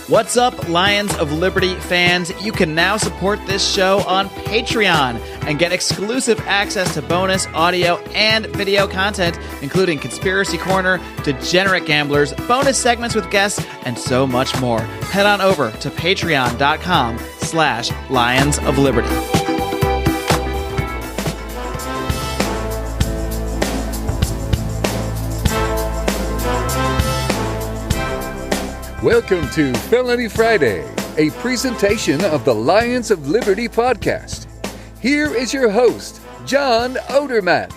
What's up, Lions of Liberty fans? You can now support this show on Patreon and get exclusive access to bonus audio and video content, including Conspiracy Corner, Degenerate Gamblers, bonus segments with guests, and so much more. Head on over to patreon.com/Lions of Liberty. Welcome to Felony Friday, a presentation of the Lions of Liberty podcast. Here is your host, John Odermatt.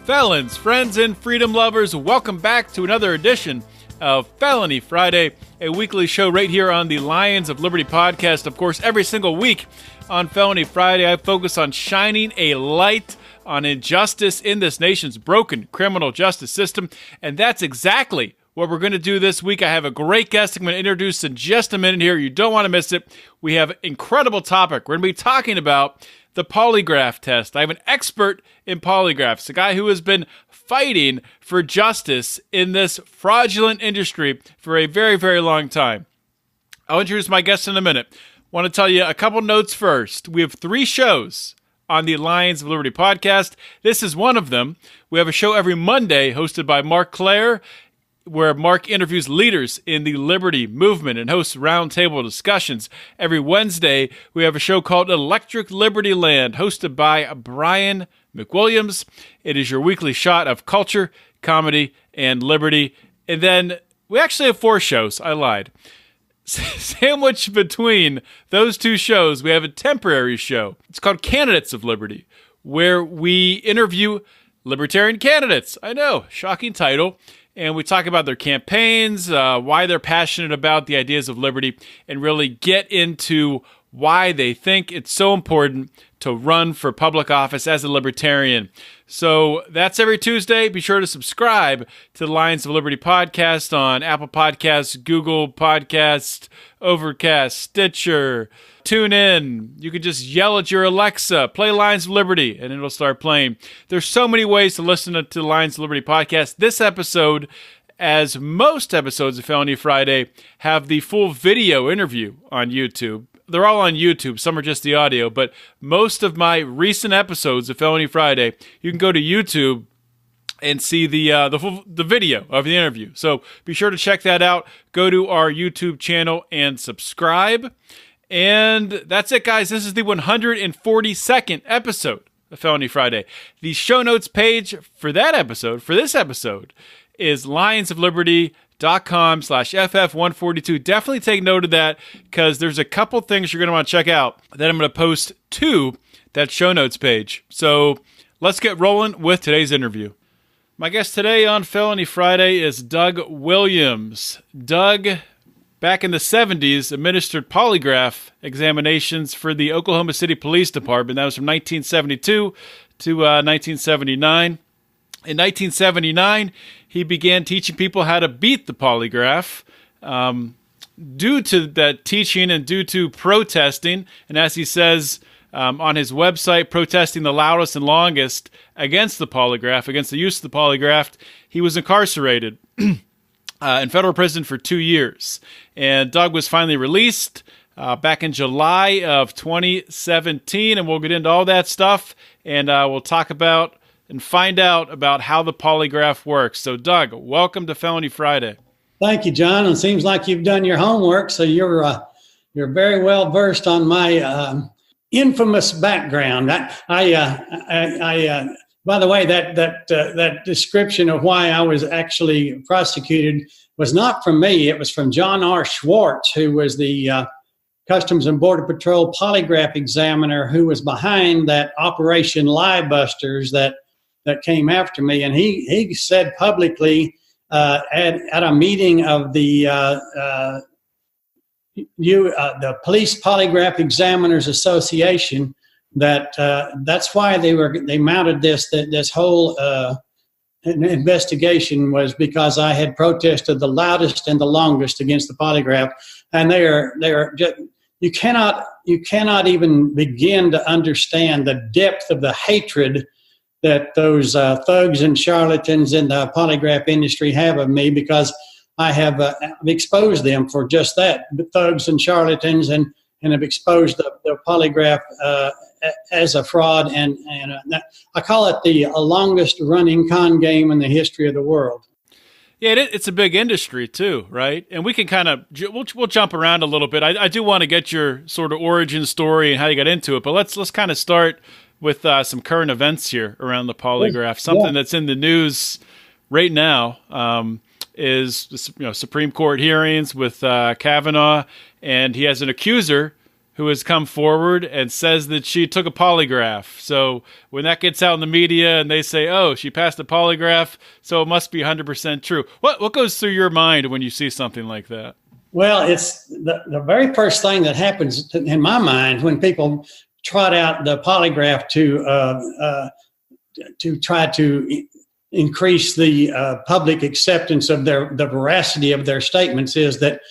Felons, friends, and freedom lovers, welcome back to another edition of Felony Friday, a weekly show right here on the Lions of Liberty podcast. Of course, every single week on Felony Friday, I focus on shining a light on injustice in this nation's broken criminal justice system, and that's exactly what we're going to do this week. I have a great guest I'm going to introduce in just a minute here. You don't want to miss it. We have an incredible topic. We're going to be talking about the polygraph test. I have an expert in polygraphs, a guy who has been fighting for justice in this fraudulent industry for a very, very long time. I'll introduce my guest in a minute. I want to tell you a couple notes first. We have 3 shows on the Lions of Liberty podcast. This is one of them. We have a show every Monday hosted by Mark Claire, where Mark interviews leaders in the liberty movement and hosts roundtable discussions. Every Wednesday, we have a show called Electric Liberty Land, hosted by Brian McWilliams. It is your weekly shot of culture, comedy, and liberty. And then we actually have 4 shows. I lied. Sandwiched between those 2 shows, we have a temporary show. It's called Candidates of Liberty, where we interview libertarian candidates. I know, shocking title. And we talk about their campaigns, why they're passionate about the ideas of liberty, and really get into why they think it's so important to run for public office as a libertarian. So that's every Tuesday. Be sure to subscribe to the Lions of Liberty podcast on Apple Podcasts, Google Podcasts, Overcast, Stitcher, TuneIn. You can just yell at your Alexa, play Lions of Liberty, and it'll start playing. There's so many ways to listen to the Lions of Liberty podcast. This episode, as most episodes of Felony Friday, have the full video interview on YouTube. They're all on YouTube. Some are just the audio, but most of my recent episodes of Felony Friday, you can go to YouTube and see the video of the interview. So be sure to check that out. Go to our YouTube channel and subscribe. And that's it, guys. This is the 142nd episode of Felony Friday. The show notes page for this episode, is lionsofliberty.com/FF142. Definitely take note of that, because there's a couple things you're going to want to check out that I'm going to post to that show notes page. So let's get rolling with today's interview. My guest today on Felony Friday is Doug Williams. Doug, back in the 70s, administered polygraph examinations for the Oklahoma City Police Department. That was from 1972 to 1979. In 1979, he began teaching people how to beat the polygraph. Due to that teaching and due to protesting, and as he says on his website, protesting the loudest and longest against the polygraph, against the use of the polygraph, he was incarcerated in federal prison for 2 years. And Doug was finally released back in July of 2017, and we'll get into all that stuff, and we'll talk about and find out about how the polygraph works. So, Doug, welcome to Felony Friday. Thank you, John. It seems like you've done your homework, so you're very well versed on my infamous background. By the way, that description of why I was actually prosecuted was not from me. It was from John R. Schwartz, who was the Customs and Border Patrol polygraph examiner who was behind that Operation Liebusters that came after me. And he said publicly at a meeting of the Police Polygraph Examiners Association that that's why they mounted this whole investigation, was because I had protested the loudest and the longest against the polygraph, and they are just, you cannot even begin to understand the depth of the hatred that those thugs and charlatans in the polygraph industry have of me, because I have exposed them for just that, thugs and charlatans, and have exposed the polygraph as a fraud. And I call it the longest running con game in the history of the world. Yeah, it's a big industry too, right? And we can kind of we'll jump around a little bit. I do want to get your sort of origin story and how you got into it, but let's kind of start with some current events here around the polygraph. Something that's in the news right now is Supreme Court hearings with Kavanaugh, and he has an accuser who has come forward and says that she took a polygraph. So when that gets out in the media and they say, oh, she passed a polygraph, so it must be 100% true. What goes through your mind when you see something like that? Well, it's the very first thing that happens in my mind when people trot out the polygraph to try to increase the public acceptance of the veracity of their statements is that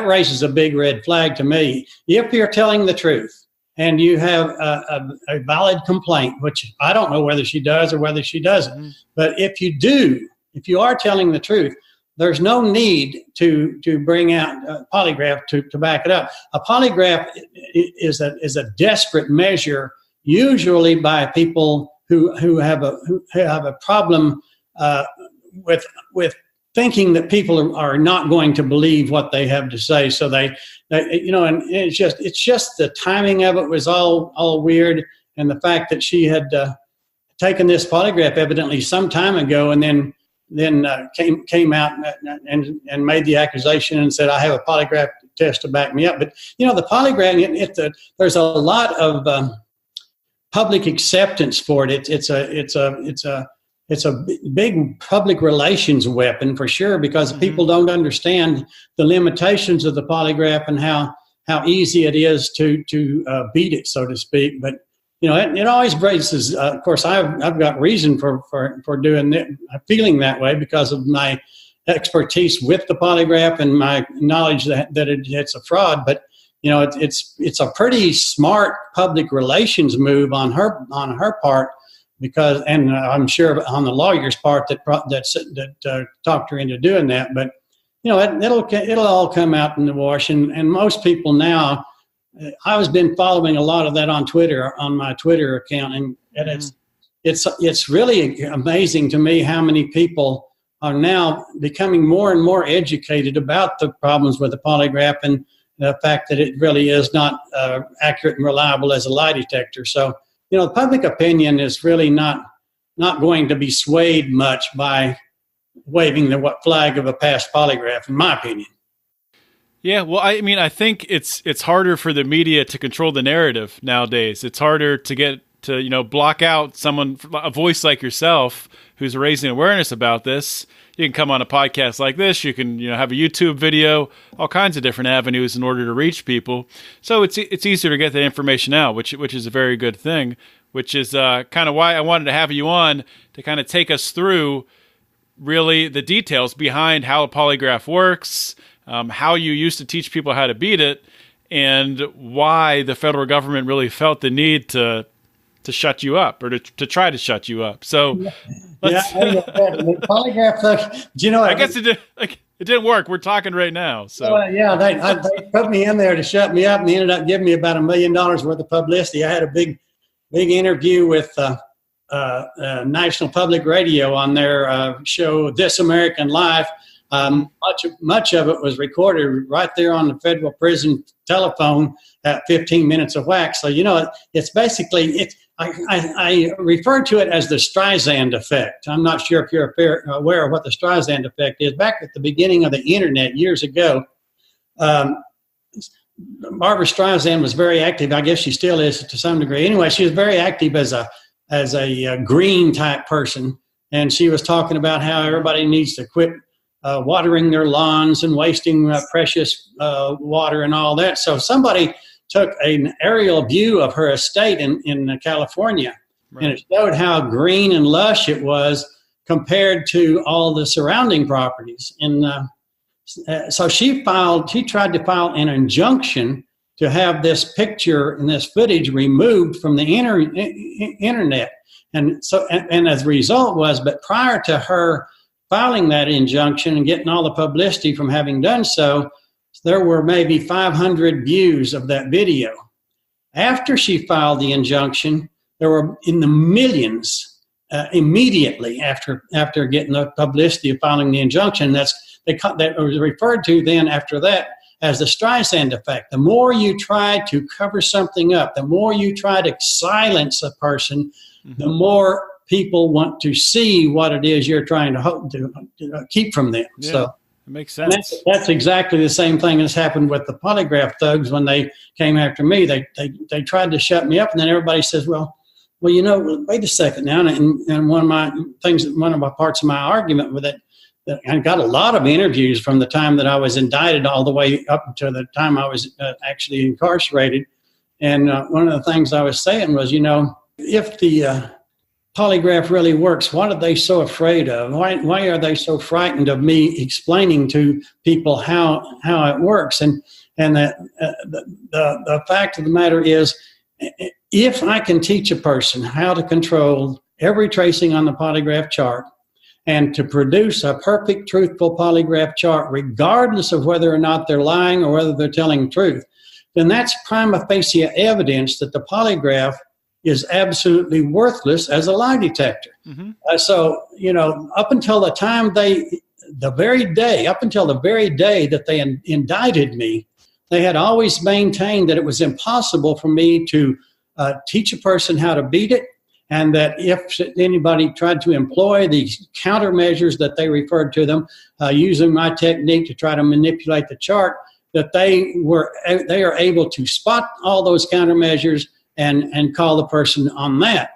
raises a big red flag to me. If you're telling the truth and you have a valid complaint, which I don't know whether she does or whether she doesn't, but if you are telling the truth, there's no need to bring out a polygraph to back it up. A polygraph is a desperate measure, usually by people who have a problem with thinking that people are not going to believe what they have to say. So they and it's just the timing of it was all weird, and the fact that she had taken this polygraph evidently some time ago, and then came out and made the accusation and said, I have a polygraph test to back me up. But the polygraph, there's a lot of public acceptance for it. It's a big public relations weapon for sure, because people don't understand the limitations of the polygraph and how easy it is to beat it, so to speak. But it always raises. Of course, I've got reason for doing it, feeling that way because of my expertise with the polygraph and my knowledge that it's a fraud. But it's a pretty smart public relations move on her part. Because, and I'm sure on the lawyer's part that talked her into doing that, but it'll all come out in the wash. And most people now, I've been following a lot of that on Twitter, on my Twitter account, and it's really amazing to me how many people are now becoming more and more educated about the problems with the polygraph and the fact that it really is not accurate and reliable as a lie detector. So. Public opinion is really not going to be swayed much by waving the flag of a passed polygraph, in my opinion. Yeah, well, I think it's harder for the media to control the narrative nowadays. It's harder to get to block out a voice like yourself who's raising awareness about this. You can come on a podcast like this. You can have a YouTube video, all kinds of different avenues in order to reach people. So it's easier to get that information out, which is a very good thing. Which is kind of why I wanted to have you on to kind of take us through really the details behind how a polygraph works, how you used to teach people how to beat it, and why the federal government really felt the need to shut you up or to try to shut you up. So, polygraph. I guess it didn't work. We're talking right now. So they put me in there to shut me up, and they ended up giving me about $1 million worth of publicity. I had a big interview with National Public Radio on their show, This American Life. Much of it was recorded right there on the federal prison telephone at 15 minutes of whack. So, it's basically, I refer to it as the Streisand effect. I'm not sure if you're aware of what the Streisand effect is. Back at the beginning of the internet years ago, Barbara Streisand was very active. I guess she still is to some degree. Anyway, she was very active as a green type person. And she was talking about how everybody needs to quit watering their lawns and wasting precious water and all that. So somebody took an aerial view of her estate in California, right, and it showed how green and lush it was compared to all the surrounding properties. And so she tried to file an injunction to have this picture and this footage removed from the internet. And so, and as a result but prior to her filing that injunction and getting all the publicity from having done so, there were maybe 500 views of that video. After she filed the injunction, there were in the millions immediately after getting the publicity of filing the injunction. That was referred to then after that as the Streisand effect. The more you try to cover something up, the more you try to silence a person, the more people want to see what it is you're trying to keep from them. Yeah, so it makes sense. That's exactly the same thing that's happened with the polygraph thugs when they came after me. They tried to shut me up, and then everybody says, well, wait a second now. And one of my parts of my argument with it, I got a lot of interviews from the time that I was indicted all the way up to the time I was actually incarcerated. And one of the things I was saying was, if the polygraph really works, what are they so afraid of? Why are they so frightened of me explaining to people how it works? And the fact of the matter is, if I can teach a person how to control every tracing on the polygraph chart and to produce a perfect, truthful polygraph chart, regardless of whether or not they're lying or whether they're telling the truth, then that's prima facie evidence that the polygraph is absolutely worthless as a lie detector. Mm-hmm. Up until the very day that they indicted me, they had always maintained that it was impossible for me to teach a person how to beat it, and that if anybody tried to employ these countermeasures that they referred to them, using my technique to try to manipulate the chart, that they are able to spot all those countermeasures and call the person on that.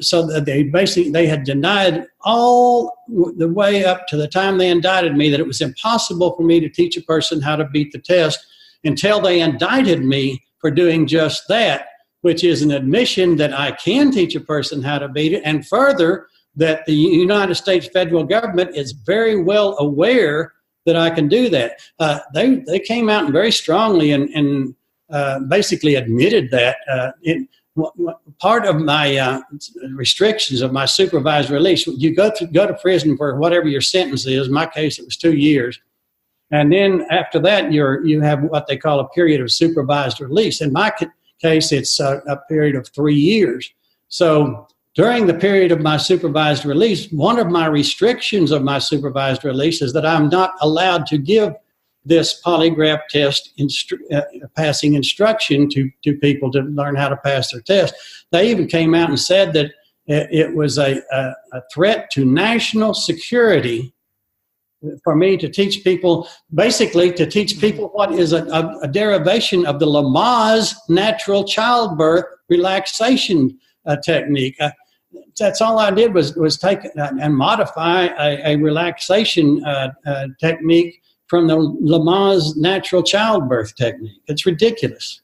So that they had denied all the way up to the time they indicted me that it was impossible for me to teach a person how to beat the test, until they indicted me for doing just that, which is an admission that I can teach a person how to beat it, and further, that the United States federal government is very well aware that I can do that. They came out and very strongly and basically admitted that. Part of my restrictions of my supervised release, you go to prison for whatever your sentence is. In my case, it was 2 years. And then after that, you have what they call a period of supervised release. In my case, it's a period of 3 years. So during the period of my supervised release, one of my restrictions of my supervised release is that I'm not allowed to give this polygraph test passing instruction to people to learn how to pass their test. They even came out and said that it was a threat to national security for me to teach people, what is a derivation of the Lamaze natural childbirth relaxation technique. That's all I did was take and modify a relaxation technique from the Lamaze natural childbirth technique. It's ridiculous.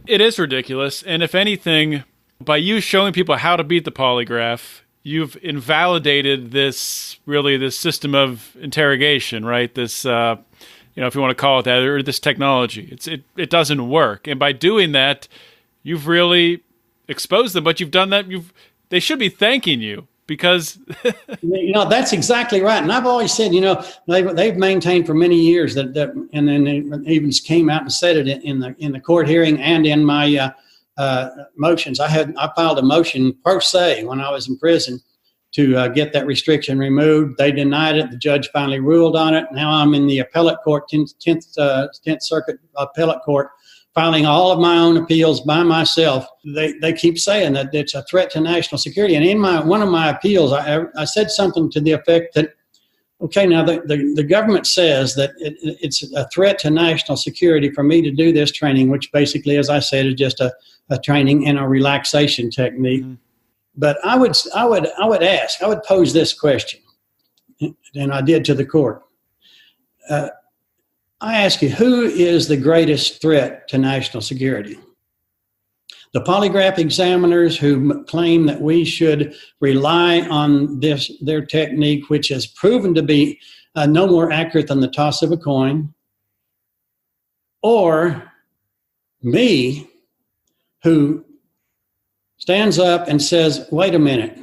It is ridiculous. And if anything, by you showing people how to beat the polygraph, you've invalidated this system of interrogation, right? This, if you want to call it that, or this technology. It doesn't work. And by doing that, you've really exposed them. But you've done that. They should be thanking you, because that's exactly right. And I've always said, they've maintained for many years that and then they even came out and said it in the court hearing and in my motions. I filed a motion per se when I was in prison to get that restriction removed. They denied it. The judge finally ruled on it. Now I'm in the appellate court, 10th Circuit Appellate Court, filing all of my own appeals by myself. They keep saying that it's a threat to national security. And in one of my appeals, I said something to the effect that, okay, now the government says that it's a threat to national security for me to do this training, which basically, as I said, is just a training and a relaxation technique. Mm-hmm. But I would pose this question, and I did to the court. I ask you, who is the greatest threat to national security? The polygraph examiners who claim that we should rely on their technique, which has proven to be no more accurate than the toss of a coin, or me, who stands up and says, wait a minute,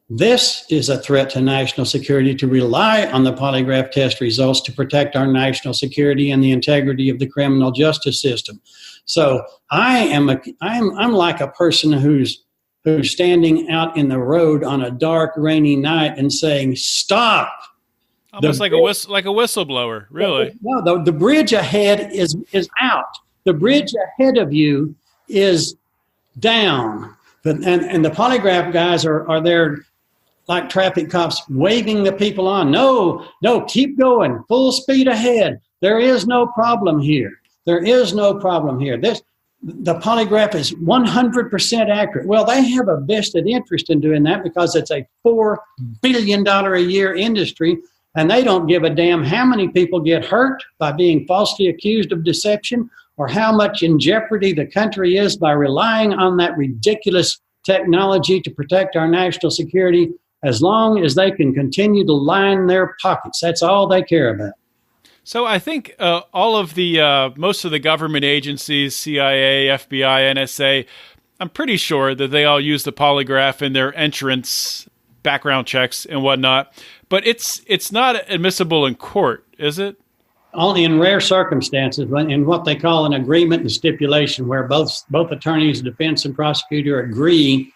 This is a threat to national security to rely on the polygraph test results to protect our national security and the integrity of the criminal justice system. So I'm like a person who's standing out in the road on a dark, rainy night and saying, "Stop!" Almost like a whistleblower, really. No, the bridge ahead is out. The bridge ahead of you is down. And the polygraph guys are there like traffic cops waving the people on. No, keep going, full speed ahead. There is no problem here. There is no problem here. The polygraph is 100% accurate. Well, they have a vested interest in doing that because it's a $4 billion a year industry, and they don't give a damn how many people get hurt by being falsely accused of deception or how much in jeopardy the country is by relying on that ridiculous technology to protect our national security, as long as they can continue to line their pockets. That's all they care about. So I think all of the most of the government agencies, CIA, FBI, NSA, I'm pretty sure that they all use the polygraph in their entrance background checks and whatnot. But it's not admissible in court, is it? Only in rare circumstances, in what they call an agreement and stipulation, where both attorneys, defense and prosecutor, agree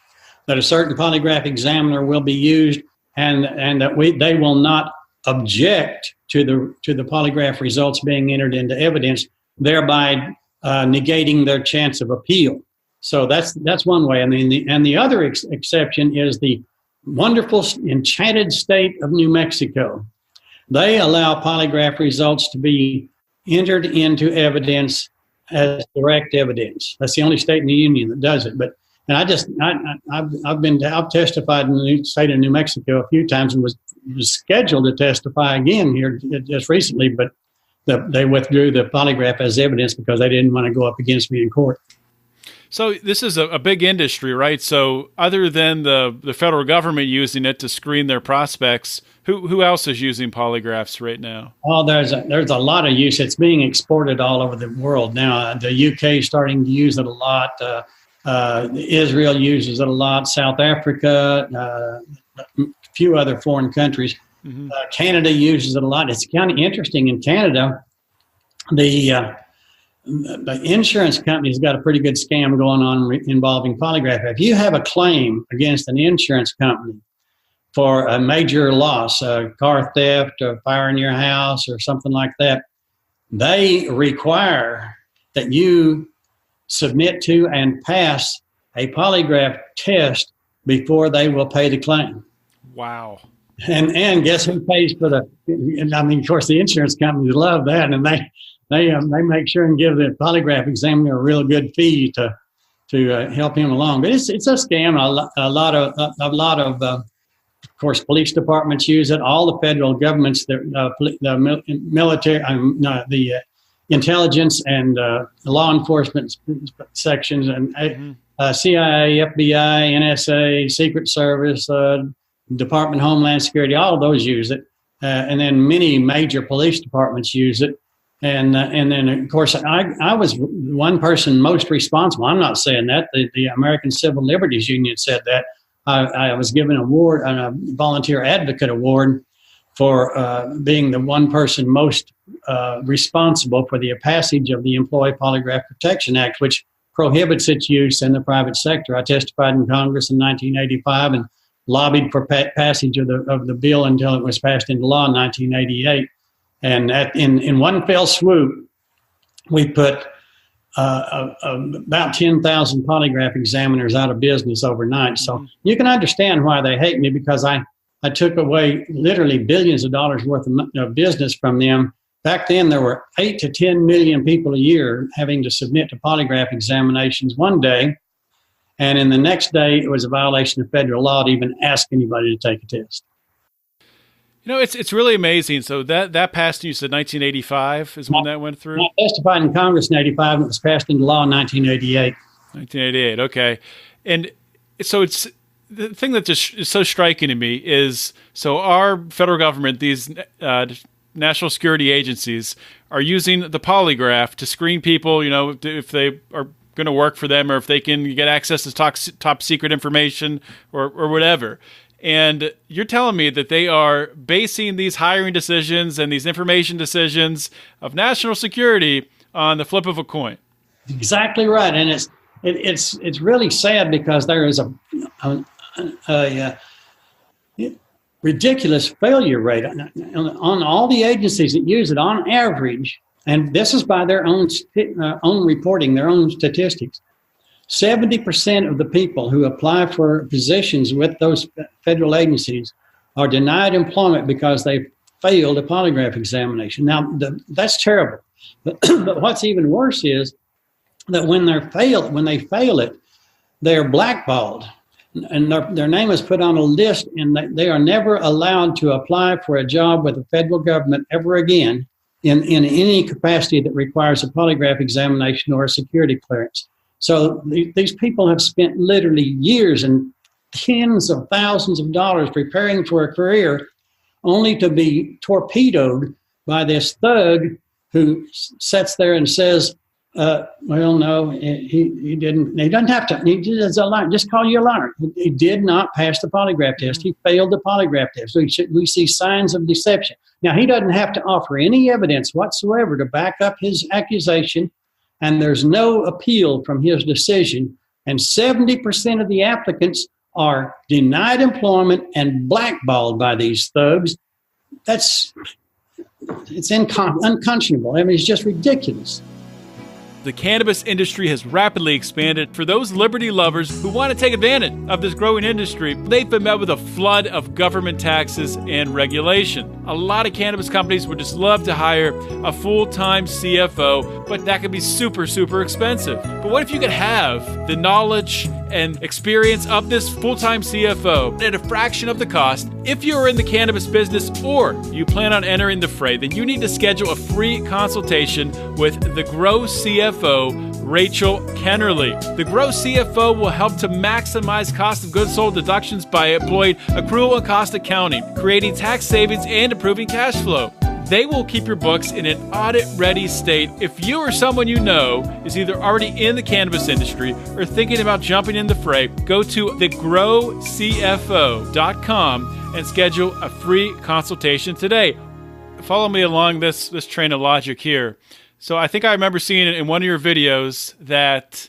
that a certain polygraph examiner will be used, and that they will not object to the polygraph results being entered into evidence, thereby negating their chance of appeal. So that's one way. I mean, and the other exception is the wonderful, enchanted state of New Mexico. They allow polygraph results to be entered into evidence as direct evidence. That's the only state in the union that does it. I've testified in the state of New Mexico a few times and was scheduled to testify again here just recently, but they withdrew the polygraph as evidence because they didn't want to go up against me in court. So this is a big industry, right? So other than the federal government using it to screen their prospects, who else is using polygraphs right now? Oh, there's a lot of use. It's being exported all over the world now. The UK is starting to use it a lot. Israel uses it a lot. South Africa, a few other foreign countries. Mm-hmm. Canada uses it a lot. It's kind of interesting in Canada. The insurance company's got a pretty good scam going on involving polygraph. If you have a claim against an insurance company for a major loss, car theft, or fire in your house, or something like that, they require that you submit to and pass a polygraph test before they will pay the claim. Wow. And guess who pays for of course, the insurance companies love that, and they make sure and give the polygraph examiner a real good fee to help him along. But it's a scam. A lot of course, police departments use it. All the federal governments, the military, the intelligence and law enforcement sections, and CIA, FBI, NSA, Secret Service, Department of Homeland Security, all of those use it. And then many major police departments use it. And then, of course, I was one person most responsible. I'm not saying that. The American Civil Liberties Union said that. I was given an award, a volunteer advocate award, for being the one person most responsible for the passage of the Employee Polygraph Protection Act, which prohibits its use in the private sector. I testified in Congress in 1985 and lobbied for passage of the bill until it was passed into law in 1988. And in one fell swoop, we put about 10,000 polygraph examiners out of business overnight. So you can understand why they hate me, because I took away literally billions of dollars worth of business from them. Back then, there were 8 to 10 million people a year having to submit to polygraph examinations one day. And in the next day, it was a violation of federal law to even ask anybody to take a test. You know, it's really amazing. So that passed, you said 1985 is when that went through? I testified in Congress in 85, and it was passed into law in 1988. 1988, okay. And so it's the thing that just is so striking to me is, so our federal government, these national security agencies, are using the polygraph to screen people, you know, if they are going to work for them or if they can get access to top secret information or whatever. And you're telling me that they are basing these hiring decisions and these information decisions of national security on the flip of a coin. Exactly right. And it's really sad because there is a ridiculous failure rate on all the agencies that use it on average. And this is by their own reporting, their own statistics. 70% of the people who apply for positions with those federal agencies are denied employment because they failed a polygraph examination. Now, that's terrible. But what's even worse is that when they fail it, they're blackballed, and their name is put on a list, and they are never allowed to apply for a job with the federal government ever again in any capacity that requires a polygraph examination or a security clearance. So these people have spent literally years and tens of thousands of dollars preparing for a career, only to be torpedoed by this thug who sits there and says, well, no, he didn't. He doesn't have to. He is a liar. Just call you a liar. He did not pass the polygraph test. He failed the polygraph test. So we see signs of deception. Now, he doesn't have to offer any evidence whatsoever to back up his accusation, and there's no appeal from his decision. And 70% of the applicants are denied employment and blackballed by these thugs. It's unconscionable. I mean, it's just ridiculous. The cannabis industry has rapidly expanded. For those liberty lovers who want to take advantage of this growing industry, they've been met with a flood of government taxes and regulation. A lot of cannabis companies would just love to hire a full-time CFO, but that could be super, super expensive. But what if you could have the knowledge and experience of this full-time CFO at a fraction of the cost? If you're in the cannabis business or you plan on entering the fray, then you need to schedule a free consultation with the Grow CFO, Rachel Kennerly. The Grow CFO will help to maximize cost of goods sold deductions by employing accrual and cost accounting, creating tax savings, and improving cash flow. They will keep your books in an audit-ready state. If you or someone you know is either already in the cannabis industry or thinking about jumping in the fray, go to thegrowcfo.com and schedule a free consultation today. Follow me along this train of logic here. So I think I remember seeing it in one of your videos that,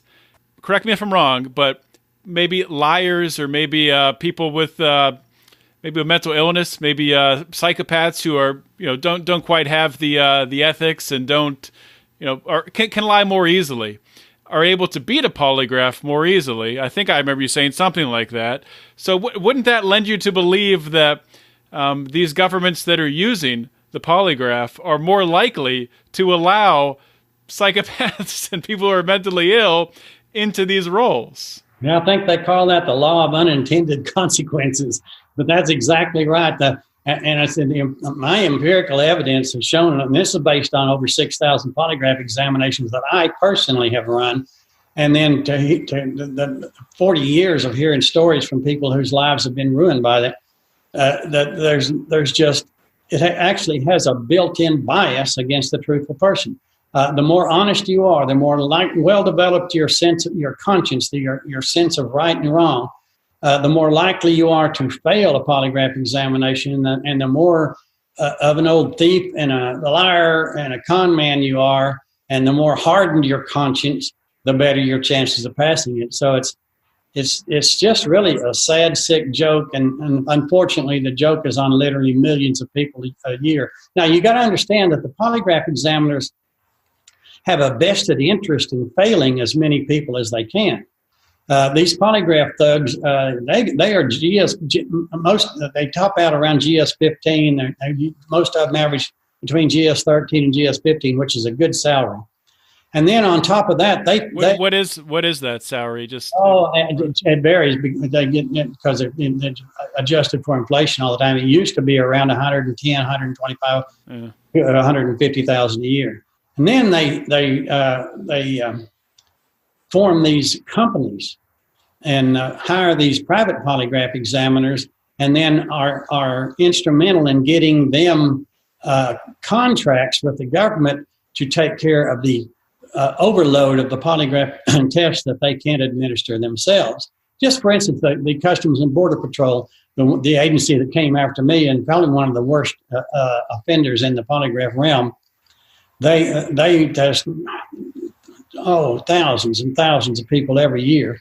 correct me if I'm wrong, but maybe liars or maybe people with maybe a mental illness, maybe psychopaths who are, don't quite have the ethics and don't, or can lie more easily, are able to beat a polygraph more easily. I think I remember you saying something like that. So wouldn't that lend you to believe that these governments that are using the polygraph are more likely to allow psychopaths and people who are mentally ill into these roles? Yeah, I think they call that the law of unintended consequences. But that's exactly right. And I said, my empirical evidence has shown, and this is based on over 6,000 polygraph examinations that I personally have run, and then to the 40 years of hearing stories from people whose lives have been ruined by that, that there's just, it actually has a built-in bias against the truthful person. The more honest you are, the more well-developed your sense of your conscience, your sense of right and wrong, the more likely you are to fail a polygraph examination, and the more of an old thief and a liar and a con man you are, and the more hardened your conscience, the better your chances of passing it. So it's just really a sad, sick joke, and unfortunately, the joke is on literally millions of people a year. Now, you got to understand that the polygraph examiners have a vested interest in failing as many people as they can. These polygraph thugs, they are they top out around GS 15. Most of them average between GS 13 and GS 15, which is a good salary. And then on top of that, what is that salary? It varies. They get because they're adjusted for inflation all the time. It used to be around 110, 125, 150,000 a year. And then they form these companies and hire these private polygraph examiners, and then are instrumental in getting them contracts with the government to take care of the overload of the polygraph tests that they can't administer themselves. just for instance, the Customs and Border Patrol, the agency that came after me and probably one of the worst offenders in the polygraph realm, they test thousands and thousands of people every year.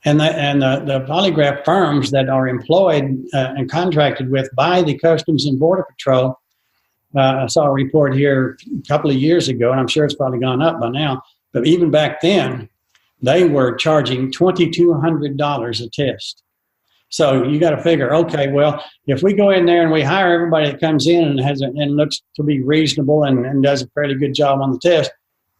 And the polygraph firms that are employed and contracted with by the Customs and Border Patrol, I saw a report here a couple of years ago, and I'm sure it's probably gone up by now, but even back then, they were charging $2,200 a test. So you got to figure, okay, well, if we go in there and we hire everybody that comes in and looks to be reasonable and does a fairly good job on the test,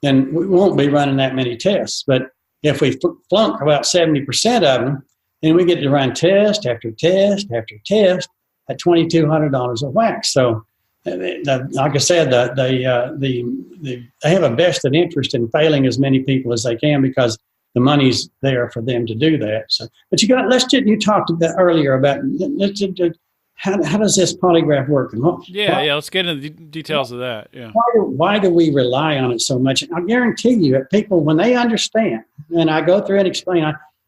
then we won't be running that many tests. But if we flunk about 70% of them, then we get to run test after test after test at $2,200 a whack. So, like I said, they have a vested interest in failing as many people as they can because the money's there for them to do that. So, but you talked about earlier about how does this polygraph work? And let's get into the details of that. Yeah. Why do we rely on it so much? I guarantee you that people, when they understand, and I go through and explain,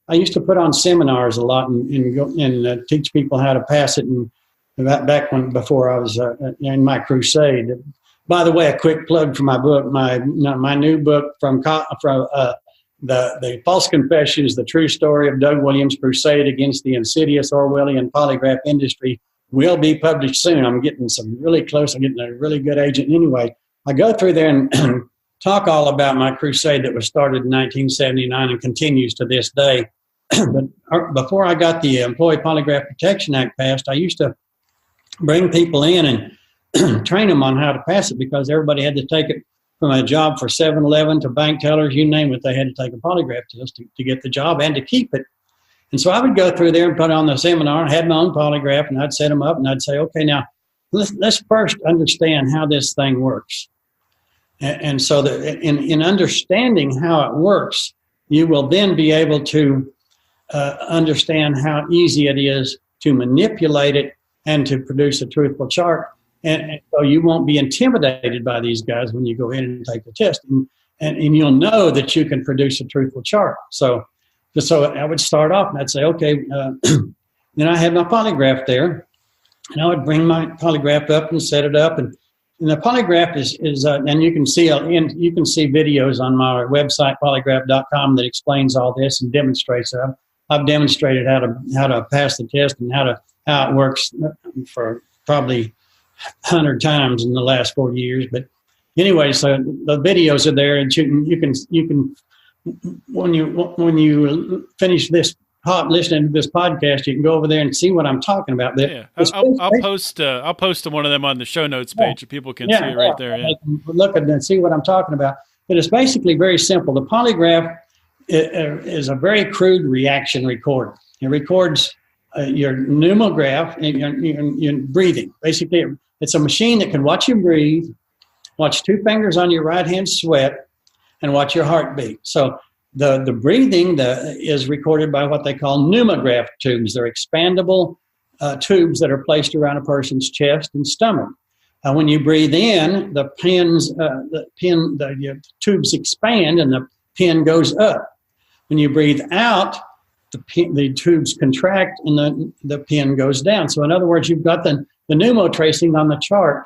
I used to put on seminars a lot and teach people how to pass it. And before I was in my crusade. By the way, a quick plug for my book, my new book from the False Confessions, the True Story of Doug Williams' Crusade Against the Insidious Orwellian Polygraph Industry, will be published soon. I'm getting really close. I'm getting a really good agent. Anyway, I go through there and talk all about my crusade that was started in 1979 and continues to this day. But before I got the Employee Polygraph Protection Act passed, I used to bring people in and train them on how to pass it because everybody had to take it from a job for 7-Eleven to bank tellers, you name it. They had to take a polygraph test to get the job and to keep it. And so I would go through there and put on the seminar and had my own polygraph, and I'd set them up and I'd say, okay, now let's first understand how this thing works. And so that in understanding how it works, you will then be able to understand how easy it is to manipulate it and to produce a truthful chart. And so you won't be intimidated by these guys when you go in and take the test. And you'll know that you can produce a truthful chart. So I would start off and I'd say, okay, then I had my polygraph there. And I would bring my polygraph up and set it up. And the polygraph is and you can see videos on my website, polygraph.com, that explains all this and demonstrates it. I've demonstrated how to pass the test and how it works for probably 100 times in the last 40 years. But anyway, so the videos are there, and you can when you finish listening to this podcast, you can go over there and see what I'm talking about. Yeah, I'll post one of them on the show notes page so people can see it right there. Yeah. Look at it and see what I'm talking about. But it's basically very simple. The polygraph is a very crude reaction recorder. It records your pneumograph and your breathing. Basically, it's a machine that can watch you breathe, watch 2 fingers on your right hand sweat, and watch your heartbeat. So the breathing is recorded by what they call pneumograph tubes. They're expandable tubes that are placed around a person's chest and stomach. When you breathe in, the tubes expand and the pin goes up. When you breathe out, the tubes contract and the pin goes down. So in other words, you've got the pneumotracing on the chart,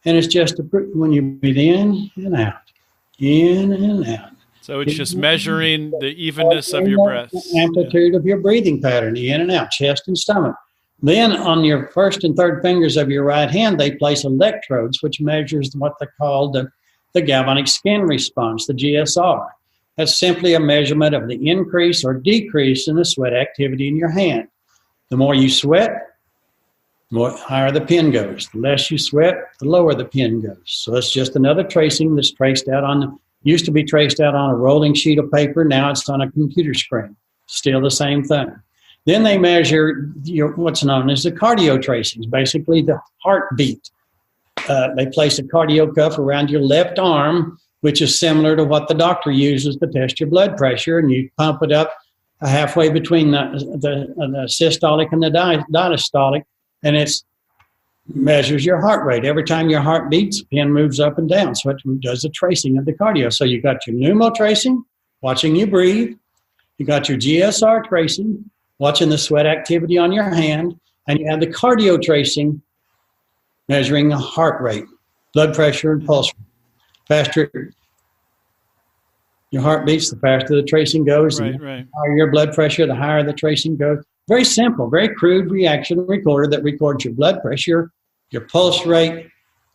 and it's just when you breathe in and out, in and out. So it's just measuring the evenness of your breath. Amplitude of your breathing pattern, in and out, chest and stomach. Then on your first and third fingers of your right hand, they place electrodes, which measures what they call the galvanic skin response, the GSR. That's simply a measurement of the increase or decrease in the sweat activity in your hand. The more you sweat, the higher the pin goes. The less you sweat, the lower the pin goes. So it's just another tracing that's traced out used to be traced out on a rolling sheet of paper. Now it's on a computer screen. Still the same thing. Then they measure what's known as the cardio tracings, basically the heartbeat. They place a cardio cuff around your left arm, which is similar to what the doctor uses to test your blood pressure, and you pump it up halfway between the systolic and the diastolic, and it measures your heart rate. Every time your heart beats, the pin moves up and down, so it does the tracing of the cardio. So you got your pneumotracing, watching you breathe. You got your GSR tracing, watching the sweat activity on your hand, and you have the cardio tracing, measuring the heart rate, blood pressure, and pulse rate. Faster your heart beats, the faster the tracing goes. Right, and right. the higher your blood pressure, the higher the tracing goes. Very simple, very crude reaction recorder that records your blood pressure, your pulse rate,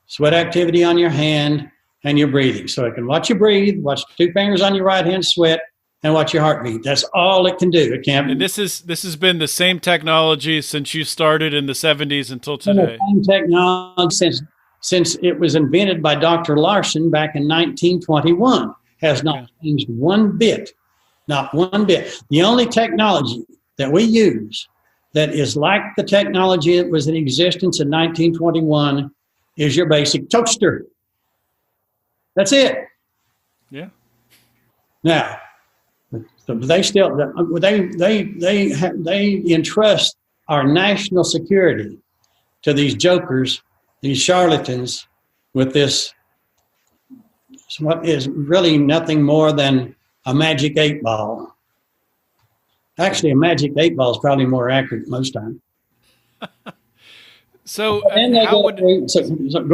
sweat activity on your hand, and your breathing. So it can watch you breathe, watch 2 fingers on your right hand sweat, and watch your heartbeat. That's all it can do. It can't. And this has been the same technology since you started in the 70s until today. The same technology since it was invented by Dr. Larson back in 1921. Has not changed one bit. Not one bit. The only technology that we use that is like the technology that was in existence in 1921 is your basic toaster. That's it. Yeah. Now, they still they entrust our national security to these jokers, these charlatans, with this what is really nothing more than a magic 8-ball. Actually, a magic 8-ball is probably more accurate most times. So, go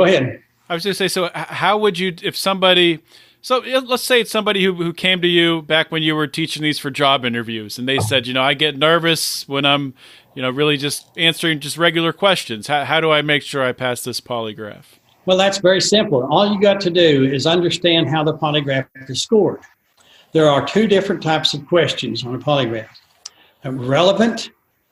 ahead. I was going to say, so how would you, if somebody, so let's say it's somebody who came to you back when you were teaching these for job interviews, and they said, I get nervous when I'm, really just answering just regular questions. How do I make sure I pass this polygraph? Well, that's very simple. All you got to do is understand how the polygraph is scored. There are 2 different types of questions on a polygraph: relevant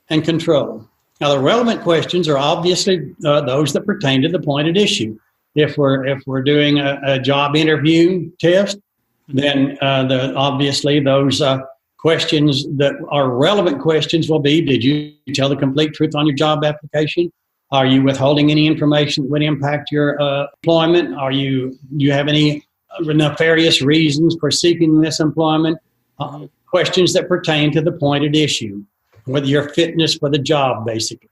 and control. Now, the relevant questions are obviously those that pertain to the point at issue. If we're doing a job interview test, then obviously those questions that are relevant questions will be: did you tell the complete truth on your job application? Are you withholding any information that would impact your employment? Do you have any nefarious reasons for seeking this employment? Questions that pertain to the point at issue, whether your fitness for the job, basically.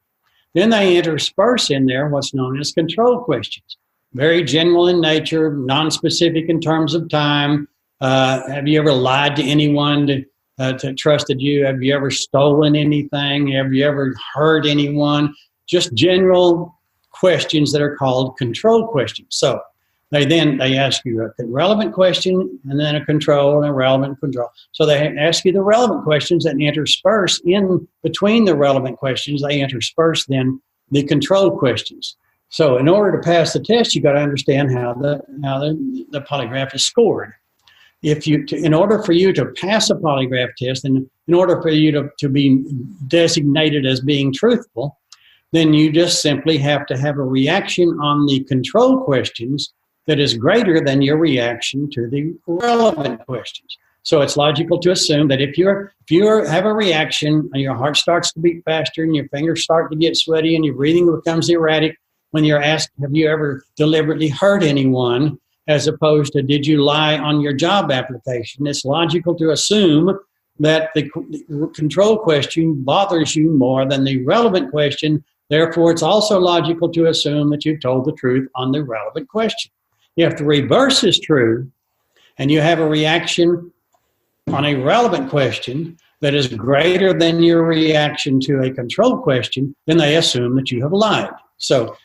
Then they intersperse in there what's known as control questions. Very general in nature, non-specific in terms of time. Have you ever lied to anyone to trusted you? Have you ever stolen anything? Have you ever hurt anyone? Just general questions that are called control questions. So they ask you a relevant question and then a control and a relevant control. So they ask you the relevant questions and intersperse in between the relevant questions. They intersperse then the control questions. So in order to pass the test, you got to understand how the polygraph is scored. In order for you to pass a polygraph test, and in order for you to be designated as being truthful, then you just simply have to have a reaction on the control questions that is greater than your reaction to the relevant questions. So it's logical to assume that if you have a reaction and your heart starts to beat faster and your fingers start to get sweaty and your breathing becomes erratic when you're asked, have you ever deliberately hurt anyone, as opposed to did you lie on your job application, it's logical to assume that the control question bothers you more than the relevant question. Therefore, it's also logical to assume that you've told the truth on the relevant question. If the reverse is true, and you have a reaction on a relevant question that is greater than your reaction to a control question, then they assume that you have lied. So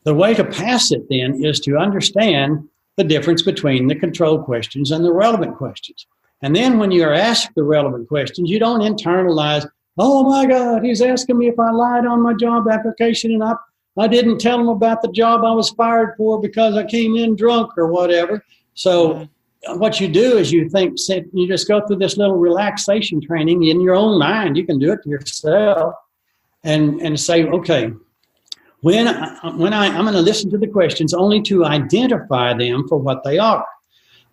the way to pass it then is to understand the difference between the control questions and the relevant questions. And then when you're asked the relevant questions, you don't internalize, oh my God, he's asking me if I lied on my job application and I didn't tell him about the job I was fired for because I came in drunk or whatever. So what you do is you just go through this little relaxation training in your own mind. You can do it yourself and say, okay, when I'm going to listen to the questions only to identify them for what they are.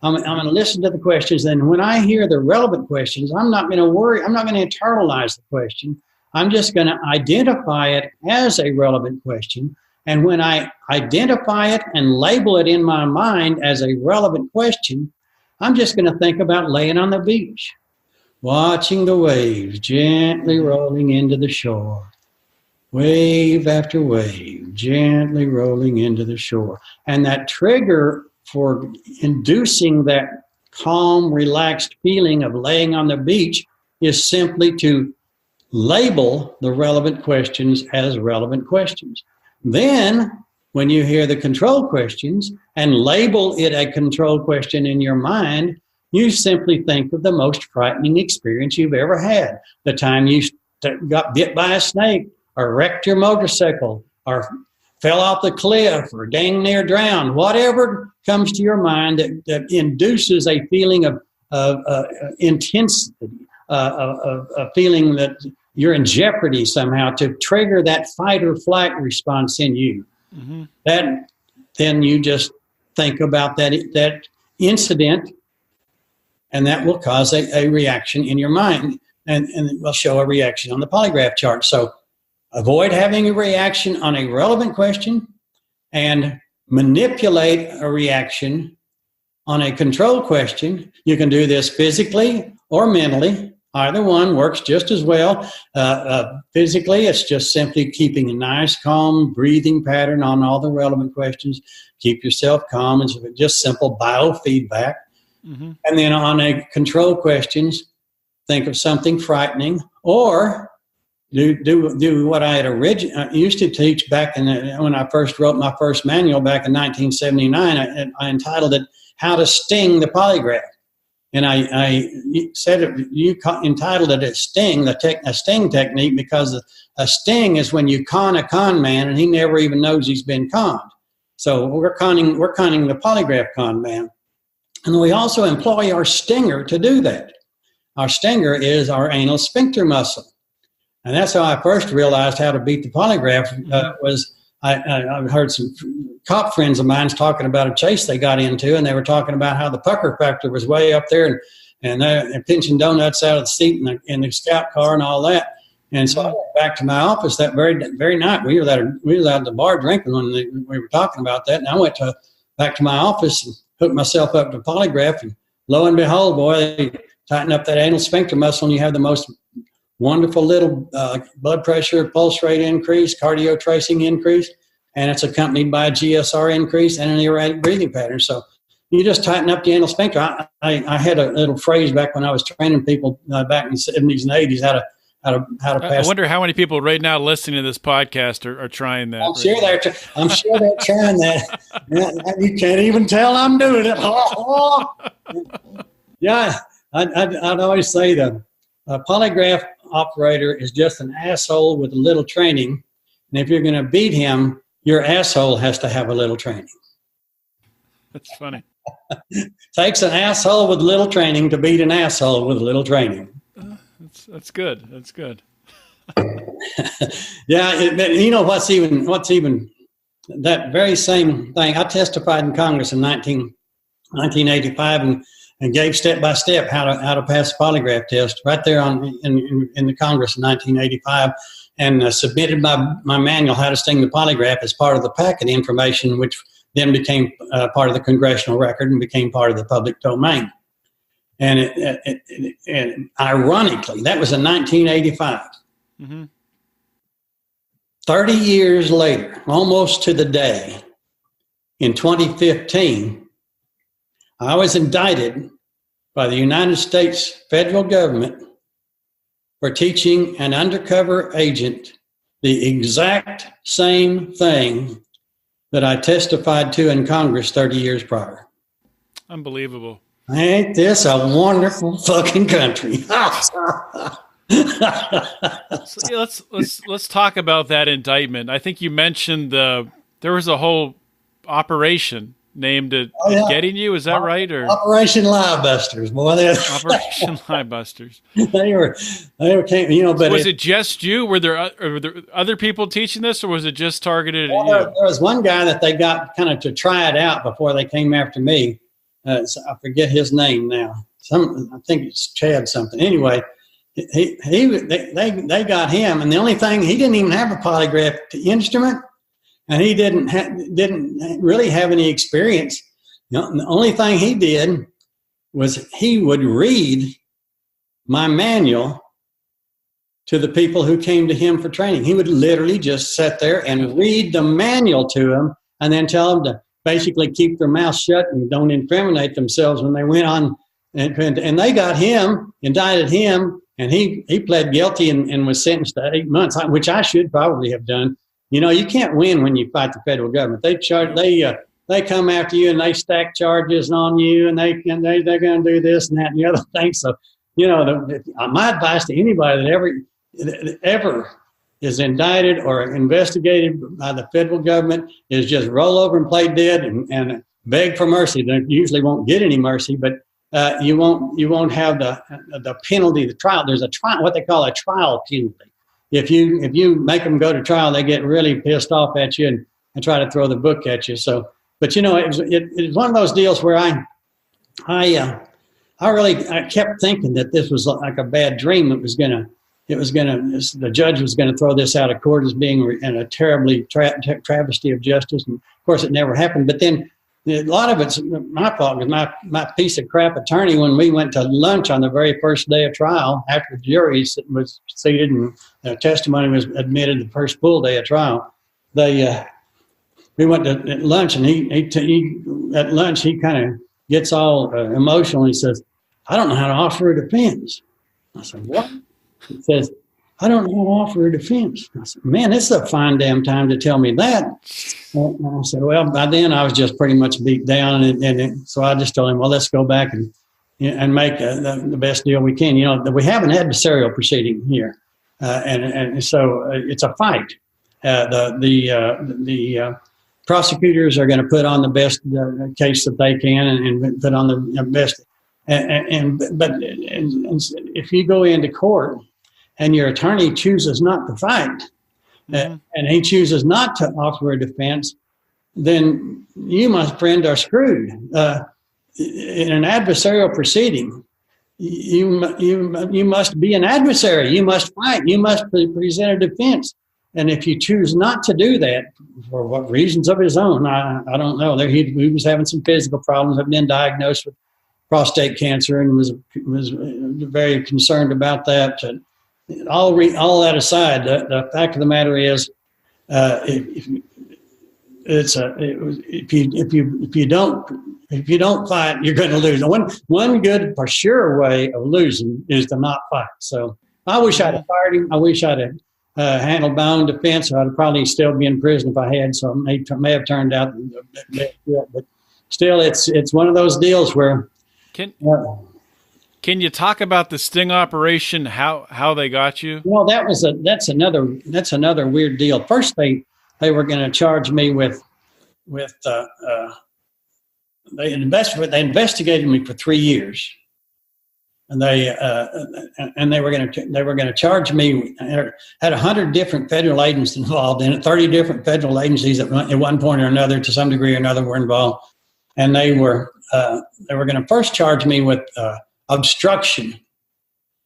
I'm going to listen to the questions, and when I hear the relevant questions, I'm not going to worry. I'm not going to internalize the question. I'm just going to identify it as a relevant question. And when I identify it and label it in my mind as a relevant question, I'm just going to think about laying on the beach, watching the waves gently rolling into the shore, wave after wave, gently rolling into the shore. And that trigger for inducing that calm, relaxed feeling of laying on the beach is simply to label the relevant questions as relevant questions. Then, when you hear the control questions and label it a control question in your mind, you simply think of the most frightening experience you've ever had. The time you got bit by a snake, or wrecked your motorcycle, or fell off the cliff, or dang near drowned. Whatever comes to your mind that induces a feeling of intensity, a feeling that you're in jeopardy somehow, to trigger that fight or flight response in you. Mm-hmm. Then you just think about that incident, and that will cause a reaction in your mind, and it will show a reaction on the polygraph chart. So avoid having a reaction on a relevant question, and manipulate a reaction on a control question. You can do this physically or mentally. Either one works just as well. Physically, it's just simply keeping a nice, calm breathing pattern on all the relevant questions. Keep yourself calm. It's just simple biofeedback. Mm-hmm. And then on a control questions, think of something frightening, or do what I had used to teach back when I first wrote my first manual back in 1979. I entitled it "How to Sting the Polygraph." And I said you entitled it a sting, a sting technique, because a sting is when you con a con man and he never even knows he's been conned. So we're conning the polygraph con man. And we also employ our stinger to do that. Our stinger is our anal sphincter muscle. And that's how I first realized how to beat the polygraph. I've heard some cop friends of mine talking about a chase they got into, and they were talking about how the pucker factor was way up there, and they're pinching donuts out of the seat in the scout car and all that. And so I went back to my office that very night. We was out at the bar drinking when we were talking about that, and I went back to my office and hooked myself up to polygraph, and lo and behold, boy, they tighten up that anal sphincter muscle, and you have the most wonderful little blood pressure, pulse rate increase, cardio tracing increase, and it's accompanied by a GSR increase and an erratic breathing pattern. So you just tighten up the anal sphincter. I had a little phrase back when I was training people back in the 70s and 80s how to pass. I wonder how many people right now listening to this podcast are trying that. I'm sure they're trying that. You can't even tell I'm doing it. Yeah, I'd always say that a polygraph operator is just an asshole with a little training, and if you're going to beat him, your asshole has to have a little training. That's funny. Takes an asshole with little training to beat an asshole with little training. That's good. That's good. Yeah, you know what's even that very same thing. I testified in Congress in 1985 and gave step by step how to pass the polygraph test right there in the Congress in 1985, and submitted my manual How to Sting the Polygraph as part of the packet information, which then became part of the congressional record and became part of the public domain. And and ironically, that was in 1985. Mm-hmm. 30 years later, almost to the day, in 2015, I was indicted by the United States federal government for teaching an undercover agent the exact same thing that I testified to in Congress 30 years prior. Unbelievable. Ain't this a wonderful fucking country? Let's talk about that indictment. I think you mentioned there was a whole operation named at getting you. Is that right? Or Operation Liebusters, boy. Operation Liebusters. They were, you know. But was it just you? Were there other people teaching this, or was it just targeted at you? There was one guy that they got kind of to try it out before they came after me. So I forget his name now. I think it's Chad something. Anyway, they got him, and the only thing, he didn't even have a polygraph instrument. And he didn't really have any experience. You know, the only thing he did was he would read my manual to the people who came to him for training. He would literally just sit there and read the manual to them, and then tell them to basically keep their mouth shut and don't incriminate themselves when they went on. And they got him, indicted him, And he pled guilty and was sentenced to 8 months, which I should probably have done. You know, you can't win when you fight the federal government. They come after you and they stack charges on you, and they're going to do this and that and the other thing. So, you know, my advice to anybody that ever is indicted or investigated by the federal government is just roll over and play dead and beg for mercy. They usually won't get any mercy, but you won't have the penalty, the trial. There's a trial, what they call a trial penalty. If you make them go to trial, they get really pissed off at you and try to throw the book at you. So, but you know, it was one of those deals where I kept thinking that this was like a bad dream. The judge was going to throw this out of court as being a terribly travesty of justice. And of course, it never happened. But then a lot of it's my fault because my piece of crap attorney, when we went to lunch on the very first day of trial, after the jury was seated and testimony was admitted the first full day of trial, we went to lunch, and at lunch he kind of gets all emotional. And he says, "I don't know how to offer a defense." I said, "What?" He says, "I don't know how to offer a defense." I said, "Man, this is a fine damn time to tell me that." And I said, "Well, by then I was just pretty much beat down." And so I just told him, "Well, let's go back and make the best deal we can." You know, we have an adversarial proceeding here. And so it's a fight. The prosecutors are going to put on the best case that they can and put on the best. But if you go into court and your attorney chooses not to fight, and he chooses not to offer a defense, then you, my friend, are screwed. In an adversarial proceeding, you must be an adversary. You must fight. You must present a defense. And if you choose not to do that, for what reasons of his own, I don't know. He was having some physical problems, had been diagnosed with prostate cancer, and was very concerned about that. And all that aside, the fact of the matter is, if you don't fight, you're going to lose. One good for sure way of losing is to not fight. So I wish I'd have fired him. I wish I'd have handled my own defense. I'd probably still be in prison if I had. So it may have turned out, but still, it's one of those deals where. Can you talk about the sting operation? How they got you? Well, that's another weird deal. First, they were going to charge me with they investigated me for 3 years, and they were going to charge me. Had 100 different federal agents involved in it. 30 different federal agencies at one point or another, to some degree or another, were involved, and they were going to first charge me with obstruction,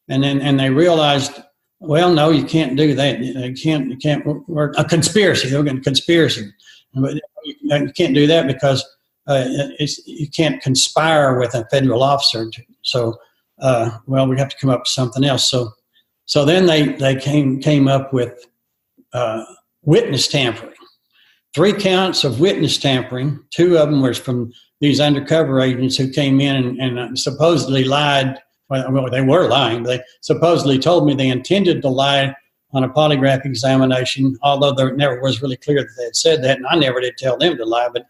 and they realized, well, no, you can't do that. You can't work a conspiracy. They were going to conspiracy, but you can't do that because you can't conspire with a federal officer. So, well, we have to come up with something else. So then they came up with witness tampering. 3 counts of witness tampering. 2 of them were from these undercover agents who came in and supposedly lied. Well, they were lying. They supposedly told me they intended to lie on a polygraph examination, although there never was really clear that they had said that, and I never did tell them to lie. But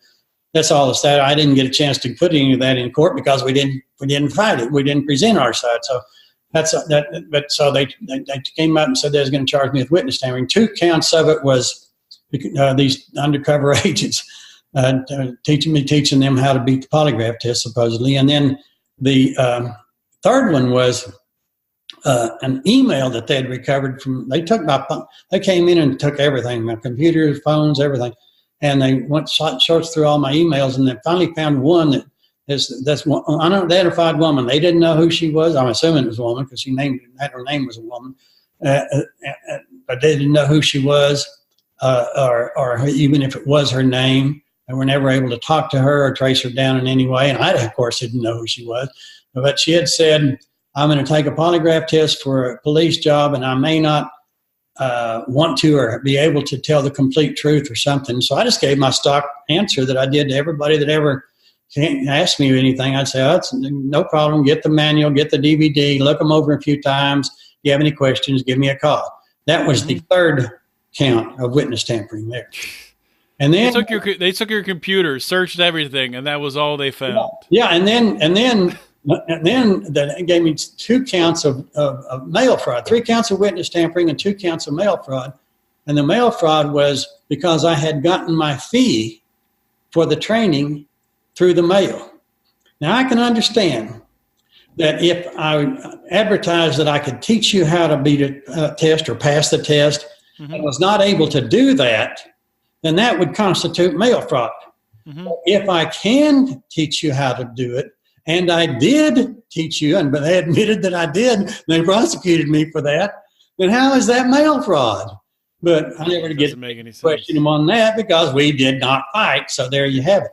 that's all it's that. I didn't get a chance to put any of that in court because we didn't fight it. We didn't present our side. So that's that. But so they came up and said they was going to charge me with witness tampering. 2 counts of it was these undercover agents teaching them how to beat the polygraph test, supposedly. And then the third one was an email that they had recovered from. They came in and took everything, my computers, phones, everything, and they went searched through all my emails, and they finally found one that's one unidentified woman. They didn't know who she was. I'm assuming it was a woman because her name was a woman, but they didn't know who she was, or even if it was her name. They were never able to talk to her or trace her down in any way. And I, of course, didn't know who she was. But she had said, "I'm going to take a polygraph test for a police job, and I may not want to or be able to tell the complete truth or something." So I just gave my stock answer that I did to everybody that ever asked me anything. I'd say, "Oh, it's no problem. Get the manual, get the DVD, look them over a few times. you have any questions, give me a call. That was the third count of witness tampering there. And then they took your computer, searched everything, and that was all they found. Yeah, and then they gave me 2 counts of mail fraud, 3 counts of witness tampering and 2 counts of mail fraud. And the mail fraud was because I had gotten my fee for the training through the mail. Now, I can understand that if I advertised that I could teach you how to beat a test or pass the test, and was not able to do that, then that would constitute mail fraud. If I can teach you how to do it, and I did teach you, but they admitted that I did, they prosecuted me for that, then how is that mail fraud? But I never get to question them on that because we did not fight. So there you have it.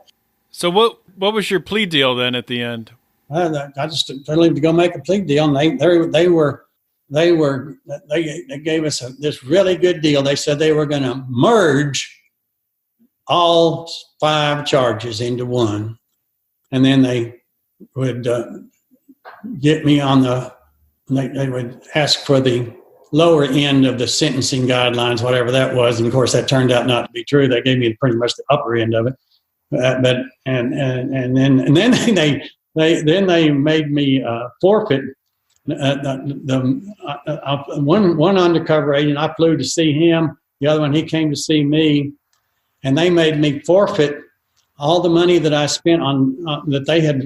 So what was your plea deal then at the end? I just told him to go make a plea deal, and they gave us this really good deal. They said they were going to merge all 5 charges into one, and then they would get me on they would ask for the lower end of the sentencing guidelines, whatever that was. And of course, that turned out not to be true. They gave me pretty much the upper end of it. Then they made me forfeit. One undercover agent, I flew to see him. The other one, he came to see me, and they made me forfeit all the money that I spent on that they had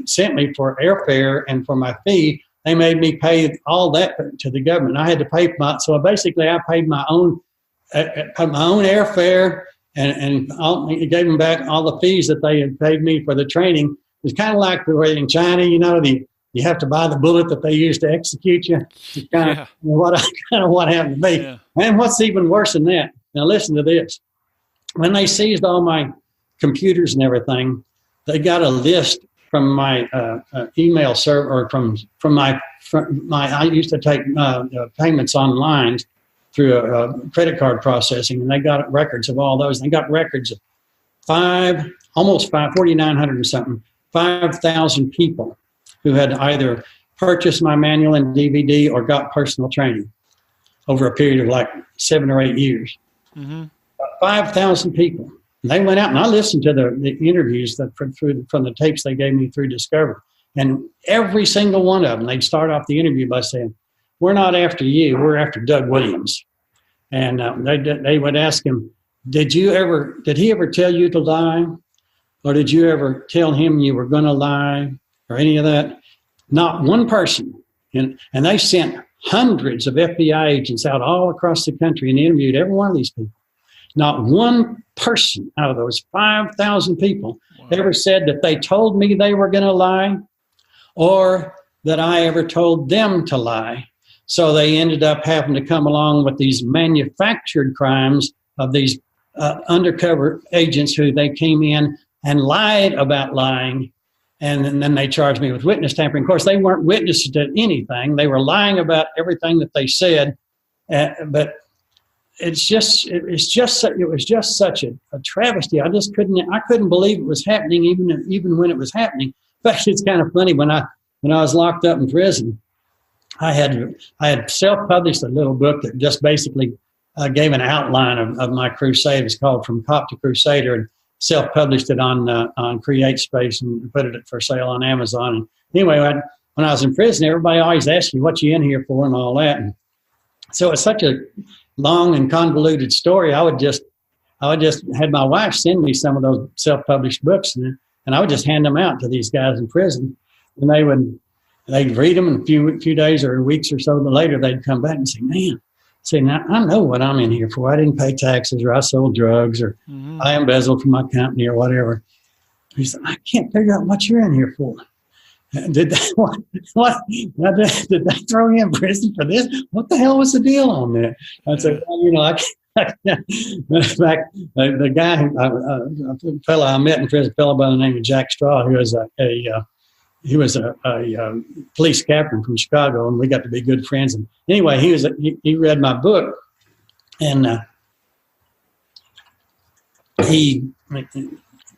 sent me for airfare and for my fee. They made me pay all that to the government. I had to pay so basically I paid my own airfare and gave them back all the fees that they had paid me for the training. It's kind of like the way in China, you have to buy the bullet that they use to execute you. It's kind of what happened to me. Yeah. And what's even worse than that? Now listen to this. When they seized all my computers and everything, they got a list from my email server, or from my. I used to take payments online through credit card processing, and they got records of all those. They got records of 4,900 and something, 5,000 people who had either purchased my manual and DVD or got personal training over a period of like 7 or 8 years. 5,000 people. And they went out, and I listened to the interviews from the tapes they gave me through Discovery. And every single one of them, they'd start off the interview by saying, "We're not after you, we're after Doug Williams." And they would ask him, did he ever tell you to lie? Or did you ever tell him you were going to lie? Or any of that? Not one person. And they sent hundreds of FBI agents out all across the country and interviewed every one of these people. Not one person out of those 5,000 people ever said that they told me they were going to lie, or that I ever told them to lie. So they ended up having to come along with these manufactured crimes of these undercover agents who they came in and lied about lying. And then they charged me with witness tampering. Of course, they weren't witnesses to anything. They were lying about everything that they said. But it was just such a travesty. I couldn't believe it was happening, even when it was happening. In fact, it's kind of funny. When I was locked up in prison, I had self-published a little book that just basically gave an outline of my crusade. It's called From Cop to Crusader, and self-published it on CreateSpace and put it for sale on Amazon. And anyway, when I was in prison, everybody always asked me, "What you in here for?" and all that. And so it's such a long and convoluted story. I would just had my wife send me some of those self-published books, and I would just hand them out to these guys in prison, and they'd read them, and a few days or weeks or so later, they'd come back and say, "Man, now I know what I'm in here for. I didn't pay taxes, or I sold drugs, or I embezzled from my company, or whatever." He said, "I can't figure out what you're in here for. Did they throw you in prison for this? What the hell was the deal on that?" I said, "Well, the guy, a fellow I met in prison, a fellow by the name of Jack Straw, who was he was a police captain from Chicago, and we got to be good friends. And anyway, he read my book, and he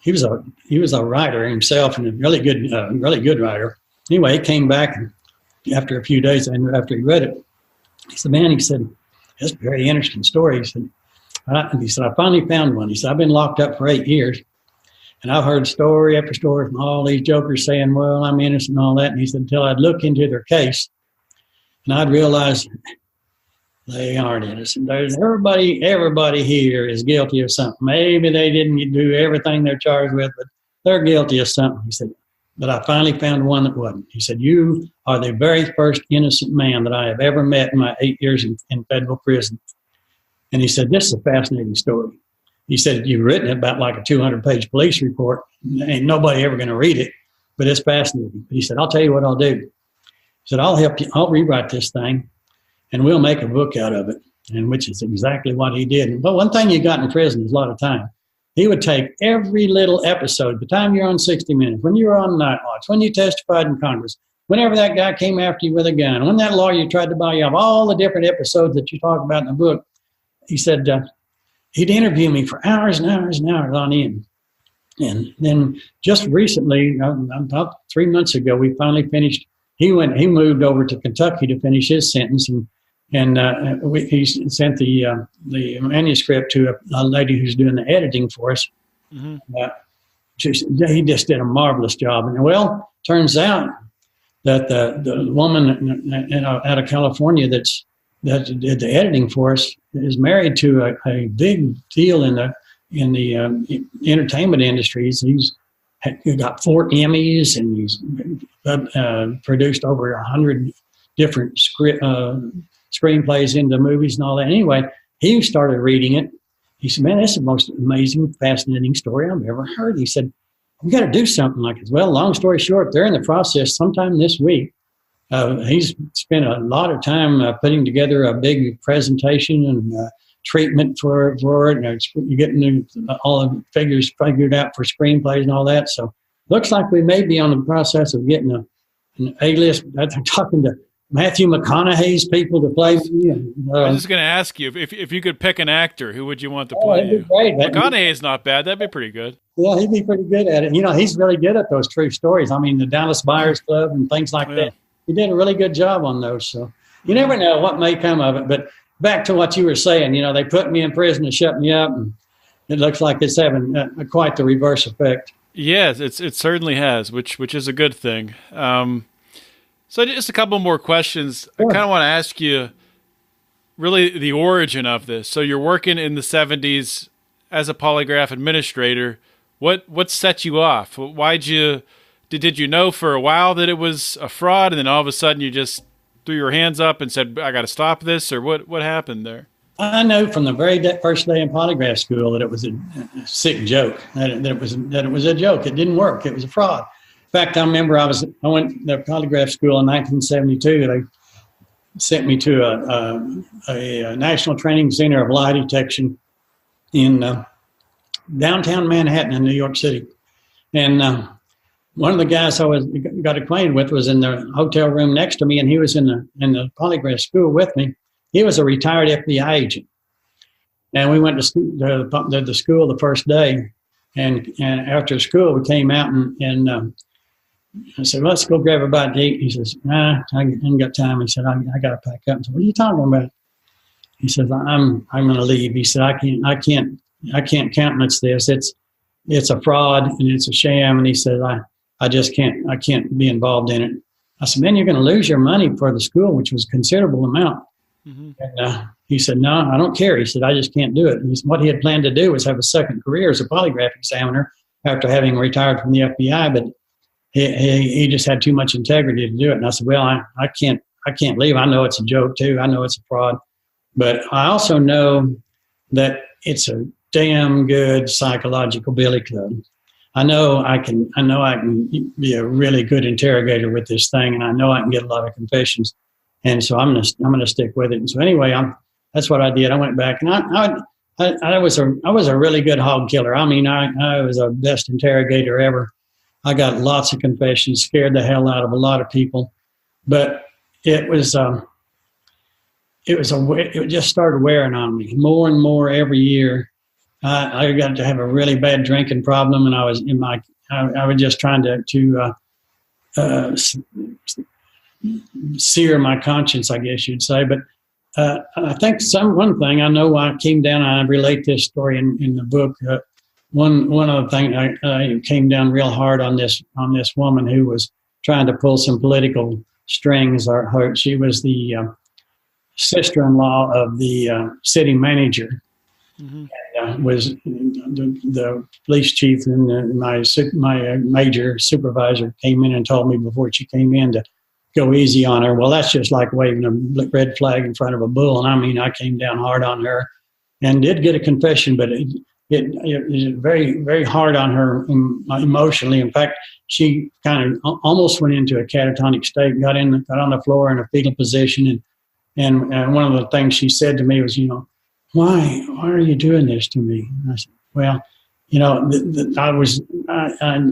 was a writer himself, and a really good writer. Anyway, he came back after a few days, and after he read it, He said, man, he said, that's a very interesting story. He said, I finally found one. He said, I've been locked up for 8 years. And I've heard story after story from all these jokers saying, well, I'm innocent and all that. And he said, until I'd look into their case and I'd realize they aren't innocent. There's everybody here is guilty of something. Maybe they didn't do everything they're charged with, but they're guilty of something. He said, but I finally found one that wasn't. He said, you are the very first innocent man that I have ever met in my 8 years in federal prison. And he said, this is a fascinating story. He said, you've written it about like a 200-page police report. Ain't nobody ever going to read it, but it's fascinating. He said, I'll tell you what I'll do. He said, I'll help you. I'll rewrite this thing, and we'll make a book out of it, and which is exactly what he did. But one thing you got in prison is a lot of time. He would take every little episode, the time you're on 60 Minutes, when you were on Night Watch, when you testified in Congress, whenever that guy came after you with a gun, when that lawyer tried to buy you off, all the different episodes that you talk about in the book. He said he'd interview me for hours and hours and hours on end. And then just recently, about 3 months ago, we finally finished. He moved over to Kentucky to finish his sentence, and he sent the manuscript to a lady who's doing the editing for us. Mm-hmm. He just did a marvelous job. And well, turns out that the woman out of California that did the editing for us is married to a big deal in the entertainment industries. He's got 4 Emmys, and he's produced over 100 different screenplays into movies and all that. Anyway, he started reading it. He said, man, that's the most amazing, fascinating story I've ever heard. He said, we got to do something like this. Well, long story short, they're in the process sometime this week. He's spent a lot of time putting together a big presentation and treatment for it. And you're getting all the figures figured out for screenplays and all that. So looks like we may be on the process of getting an A-list. I'm talking to Matthew McConaughey's people to play me. I was just going to ask you, if you could pick an actor, who would you want to play you? Great. McConaughey's not bad. That'd be pretty good. Yeah, he'd be pretty good at it. He's really good at those true stories. I mean, the Dallas Buyers Club and things like that. He did a really good job on those. So you never know what may come of it. But back to what you were saying, they put me in prison and shut me up, and it looks like it's having quite the reverse effect. Yes, it certainly has, which is a good thing. So just a couple more questions. Sure. I kind of want to ask you really the origin of this. So you're working in the 70s as a polygraph administrator. What set you off? Did you know for a while that it was a fraud, and then all of a sudden you just threw your hands up and said, I got to stop this? Or what happened there? I know from the very first day in polygraph school that it was a sick joke, that it was a joke. It didn't work. It was a fraud. In fact, I remember I went to polygraph school in 1972. They sent me to a national training center of lie detection in downtown Manhattan in New York City. And one of the guys I got acquainted with was in the hotel room next to me, and he was in the polygraph school with me. He was a retired FBI agent. And we went to the school the first day. And after school, we came out and I said, let's go grab a bite to eat. He says, I ain't got time. He said, I got to pack up. I said, what are you talking about? He says, I'm going to leave. He said, I can't countenance this. It's a fraud and it's a sham. And he said, I just can't be involved in it. I said, man, you're going to lose your money for the school, which was a considerable amount. Mm-hmm. And he said, no, I don't care. He said, I just can't do it. And what he had planned to do was have a second career as a polygraph examiner after having retired from the FBI, but he just had too much integrity to do it. And I said, well, I can't leave. I know it's a joke too. I know it's a fraud, but I also know that it's a damn good psychological billy club. I know I can be a really good interrogator with this thing, and I know I can get a lot of confessions. And so I'm gonna stick with it. And so anyway, that's what I did. I went back, and I was a really good hog killer. I mean, I was the best interrogator ever. I got lots of confessions, scared the hell out of a lot of people, but it just started wearing on me more and more every year. I got to have a really bad drinking problem, and I was just trying to sear my conscience, I guess you'd say. But I think one thing I know I came down, I relate this story in the book. One other thing, I came down real hard on this woman who was trying to pull some political strings. She was the sister-in-law of the city manager. Mm-hmm. And, was the police chief, and my major supervisor came in and told me before she came in to go easy on her. Well, that's just like waving a red flag in front of a bull. And I mean, I came down hard on her and did get a confession, but it was very, very hard on her emotionally. In fact, she kind of almost went into a catatonic state, got on the floor in a fetal position. And one of the things she said to me was, why are you doing this to me? And I said, well,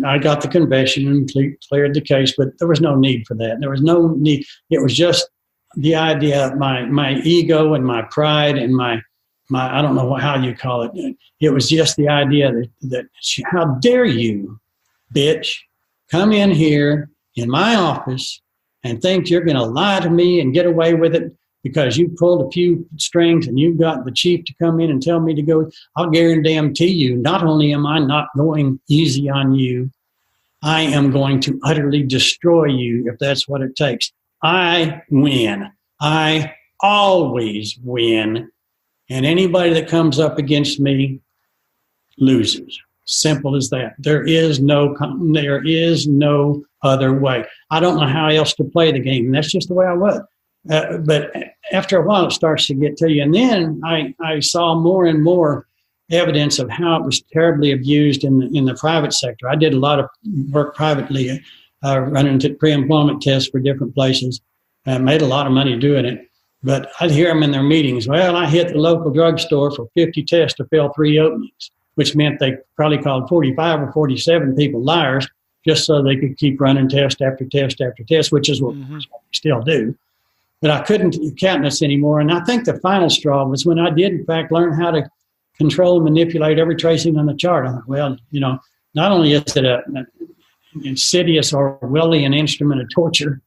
I got the confession and cleared the case, but there was no need for that. There was no need. It was just the idea of my ego and my pride and my I don't know how you call it. It was just the idea that how dare you, bitch, come in here in my office and think you're going to lie to me and get away with it because you pulled a few strings and you got the chief to come in and tell me to go. I'll guarantee you, not only am I not going easy on you, I am going to utterly destroy you if that's what it takes. I win. I always win. And anybody that comes up against me loses. Simple as that. There is no other way. I don't know how else to play the game. And that's just the way I was. But after a while, it starts to get to you. And then I saw more and more evidence of how it was terribly abused in the private sector. I did a lot of work privately, running pre-employment tests for different places. I made a lot of money doing it. But I'd hear them in their meetings. Well, I hit the local drugstore for 50 tests to fill 3 openings, which meant they probably called 45 or 47 people liars just so they could keep running test after test after test, which is what we still do. But I couldn't countenance anymore. And I think the final straw was when I did, in fact, learn how to control and manipulate every tracing on the chart. I thought, well, not only is it an insidious Orwellian instrument of torture,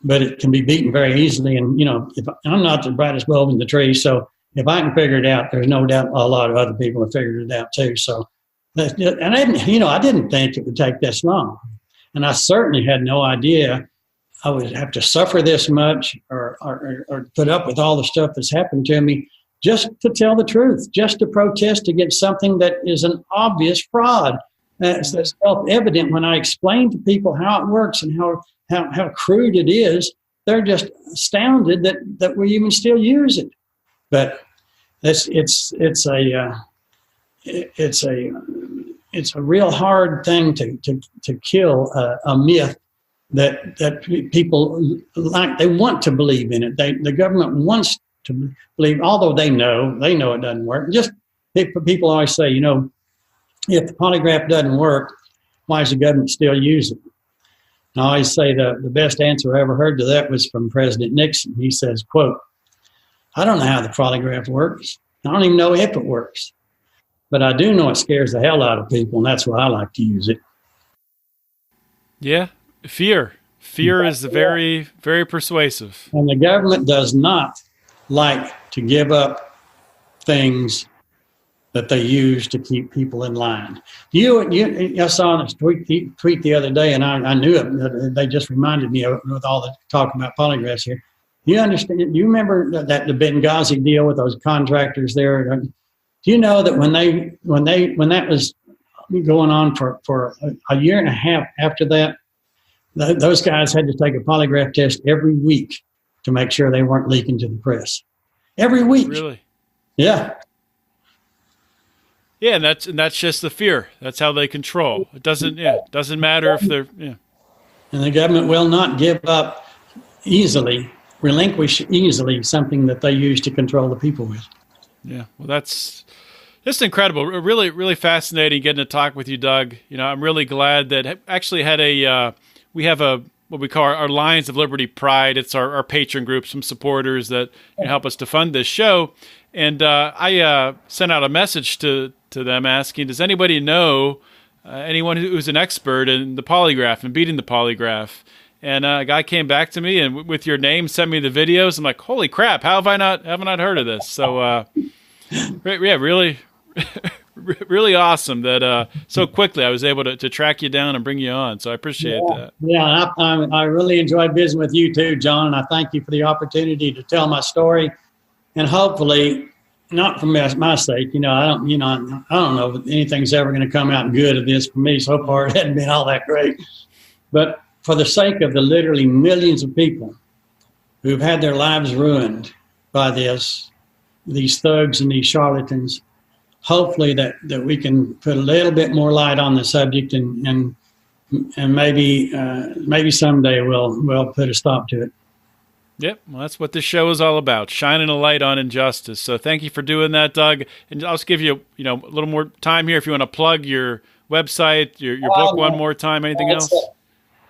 but it can be beaten very easily. And, if I'm not the brightest bulb in the tree, so if I can figure it out, there's no doubt a lot of other people have figured it out too. So, and I didn't think it would take this long. And I certainly had no idea I would have to suffer this much or put up with all the stuff that's happened to me just to tell the truth, just to protest against something that is an obvious fraud. That's self-evident when I explain to people how it works and how crude it is. They're just astounded that we even still use it. But it's a real hard thing to kill a myth that people like. They want to believe in it. The government wants to believe, although they know it doesn't work. Just people always say, if the polygraph doesn't work, why does the government still use it? And I always say the best answer I ever heard to that was from President Nixon. He says, quote, I don't know how the polygraph works. I don't even know if it works. But I do know it scares the hell out of people, and that's why I like to use it. Yeah, fear. Fear is very, very persuasive. And the government does not like to give up things that they use to keep people in line. I saw this tweet the other day, and I knew it. They just reminded me of it with all the talk about polygraphs here. You understand? You remember that the Benghazi deal with those contractors there? Do you know that when that was going on for a year and a half after that, those guys had to take a polygraph test every week to make sure they weren't leaking to the press. Every week. Really? Yeah. Yeah, and that's just the fear. That's how they control. It doesn't matter if they're. Yeah. And the government will not give up easily, relinquish easily something that they use to control the people with. Yeah, well, that's just incredible. Really, really fascinating getting to talk with you, Doug. I'm really glad that actually had we have what we call our Lions of Liberty Pride. It's our patron group, some supporters that help us to fund this show. And I sent out a message to them asking, does anybody know anyone who's an expert in the polygraph and beating the polygraph? And a guy came back to me and with your name sent me the videos. I'm like, holy crap, how have I not heard of this? So, yeah, really, really awesome that so quickly I was able to track you down and bring you on. So I appreciate that. Yeah, I really enjoyed visiting with you too, John, and I thank you for the opportunity to tell my story. And hopefully, not for my sake, I don't know if anything's ever going to come out good of this for me. So far, it hasn't been all that great. But for the sake of the literally millions of people who've had their lives ruined by these thugs and these charlatans, hopefully that we can put a little bit more light on the subject and maybe someday we'll put a stop to it. Yep, well, that's what this show is all about, shining a light on injustice. So thank you for doing that, Doug. And I'll just give you, a little more time here if you want to plug your website, your book one more time. Anything else?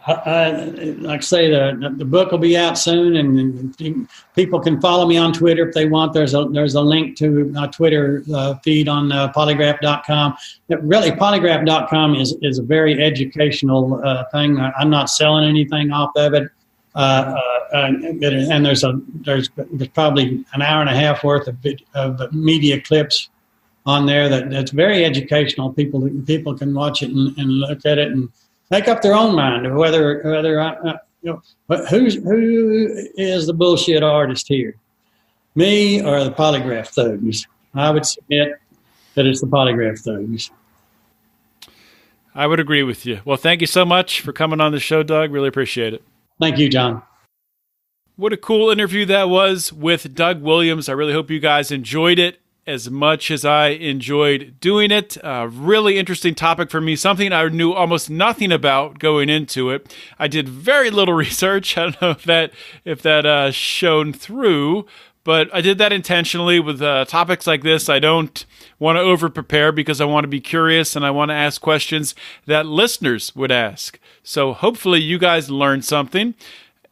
Like I say, the book will be out soon, and people can follow me on Twitter if they want. There's a link to my Twitter feed on polygraph.com. Really, polygraph.com is a very educational thing. I'm not selling anything off of it. And there's probably an hour and a half worth of media clips on there that's very educational. People can watch it and look at it and make up their own mind of whether who is the bullshit artist here, me or the polygraph thugs. I would submit that it's the polygraph thugs. I would agree with you. Well, thank you so much for coming on the show, Doug. Really appreciate it. Thank you, John. What a cool interview that was with Doug Williams. I really hope you guys enjoyed it as much as I enjoyed doing it. Really interesting topic for me, something I knew almost nothing about going into it. I did very little research. I don't know if that shone through, but I did that intentionally with topics like this. I don't want to over-prepare because I want to be curious and I want to ask questions that listeners would ask. So hopefully you guys learned something.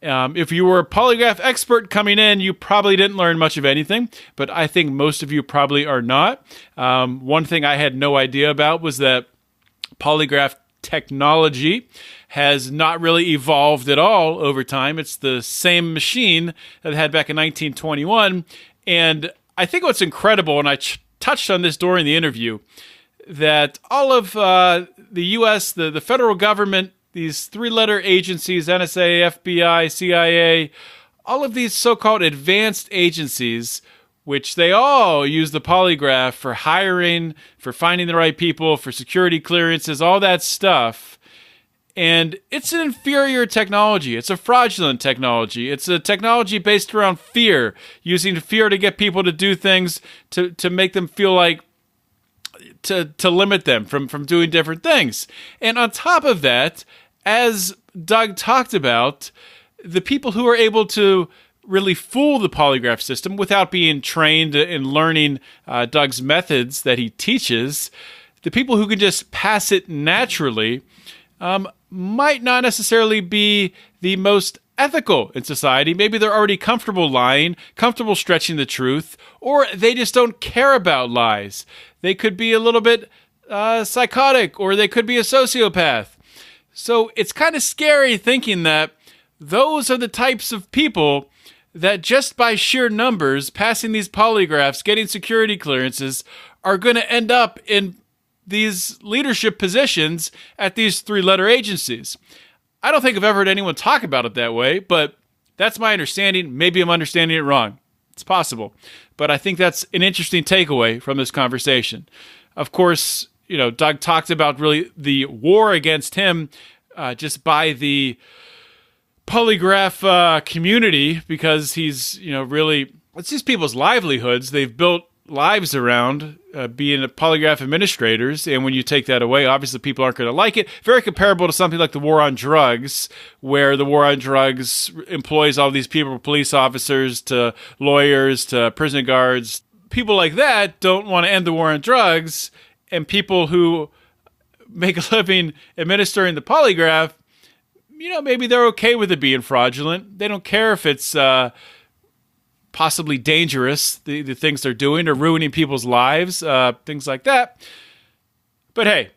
If you were a polygraph expert coming in, you probably didn't learn much of anything, but I think most of you probably are not. One thing I had no idea about was that polygraph technology has not really evolved at all over time. It's the same machine that it had back in 1921. And I think what's incredible, and I touched on this during the interview, that all of the U.S., the federal government, these three-letter agencies, NSA, FBI, CIA, all of these so-called advanced agencies, which they all use the polygraph for hiring, for finding the right people, for security clearances, all that stuff. And it's an inferior technology. It's a fraudulent technology. It's a technology based around fear, using fear to get people to do things to make them feel like to limit them from doing different things. And on top of that, as Doug talked about, the people who are able to really fool the polygraph system without being trained in learning Doug's methods that he teaches, the people who can just pass it naturally might not necessarily be the most ethical in society. Maybe they're already comfortable lying, comfortable stretching the truth, or they just don't care about lies. They could be a little bit psychotic, or they could be a sociopath. So it's kind of scary thinking that those are the types of people that just by sheer numbers, passing these polygraphs, getting security clearances, are going to end up in these leadership positions at these three-letter agencies. I don't think I've ever heard anyone talk about it that way, but that's my understanding. Maybe I'm understanding it wrong. It's possible. But I think that's an interesting takeaway from this conversation. Of course, Doug talked about really the war against him just by the polygraph community, because he's, really, it's these people's livelihoods. They've built lives around being polygraph administrators, and when you take that away, obviously people aren't going to like it. Very comparable to something like the war on drugs, where the war on drugs employs all these people, police officers to lawyers to prison guards. People like that don't want to end the war on drugs, and people who make a living administering the polygraph, maybe they're okay with it being fraudulent. They don't care if it's possibly dangerous, the things they're doing, or ruining people's lives, things like that. But hey,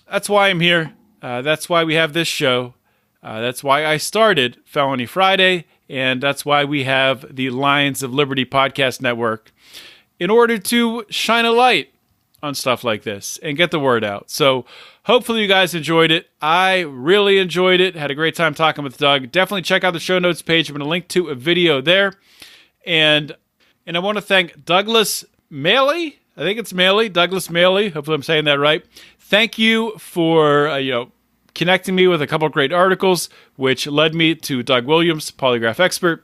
that's why I'm here. That's why we have this show. That's why I started Felony Friday, and that's why we have the Lions of Liberty podcast network, in order to shine a light on stuff like this and get the word out. So hopefully you guys enjoyed it. I really enjoyed it. Had a great time talking with Doug. Definitely check out the show notes page. I'm going to link to a video there. And I want to thank Douglas Maley. I think it's Maley. Douglas Maley. Hopefully I'm saying that right. Thank you for, connecting me with a couple of great articles, which led me to Doug Williams, Polygraph expert.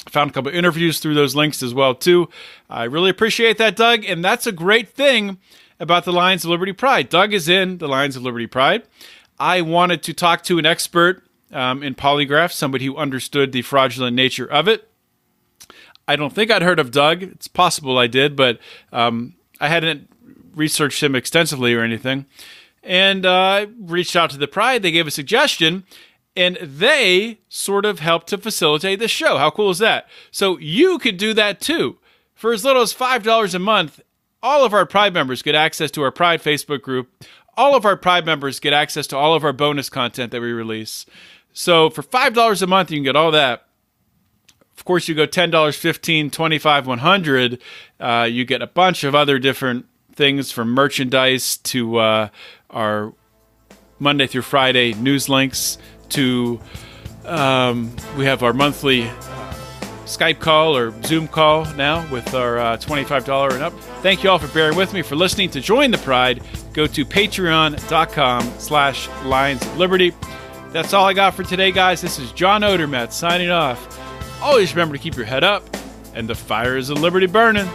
Found a couple of interviews through those links as well, too. I really appreciate that, Doug. And that's a great thing about the Lions of Liberty Pride. Doug is in the Lions of Liberty Pride. I wanted to talk to an expert in Polygraph, somebody who understood the fraudulent nature of it. I don't think I'd heard of Doug. It's possible I did, but I hadn't researched him extensively or anything. And I reached out to the Pride. They gave a suggestion, and they sort of helped to facilitate the show. How cool is that? So you could do that too. For as little as $5 a month, all of our Pride members get access to our Pride Facebook group. All of our Pride members get access to all of our bonus content that we release. So for $5 a month, you can get all that. Of course, you go $10, $15, $25, $100. You get a bunch of other different things, from merchandise to our Monday through Friday news links to we have our monthly Skype call or Zoom call now with our $25 and up. Thank you all for bearing with me, for listening. To join the Pride, go to patreon.com/Lions of Liberty. That's all I got for today, guys. This is John Odermatt signing off. Always remember to keep your head up and the fires of liberty burning.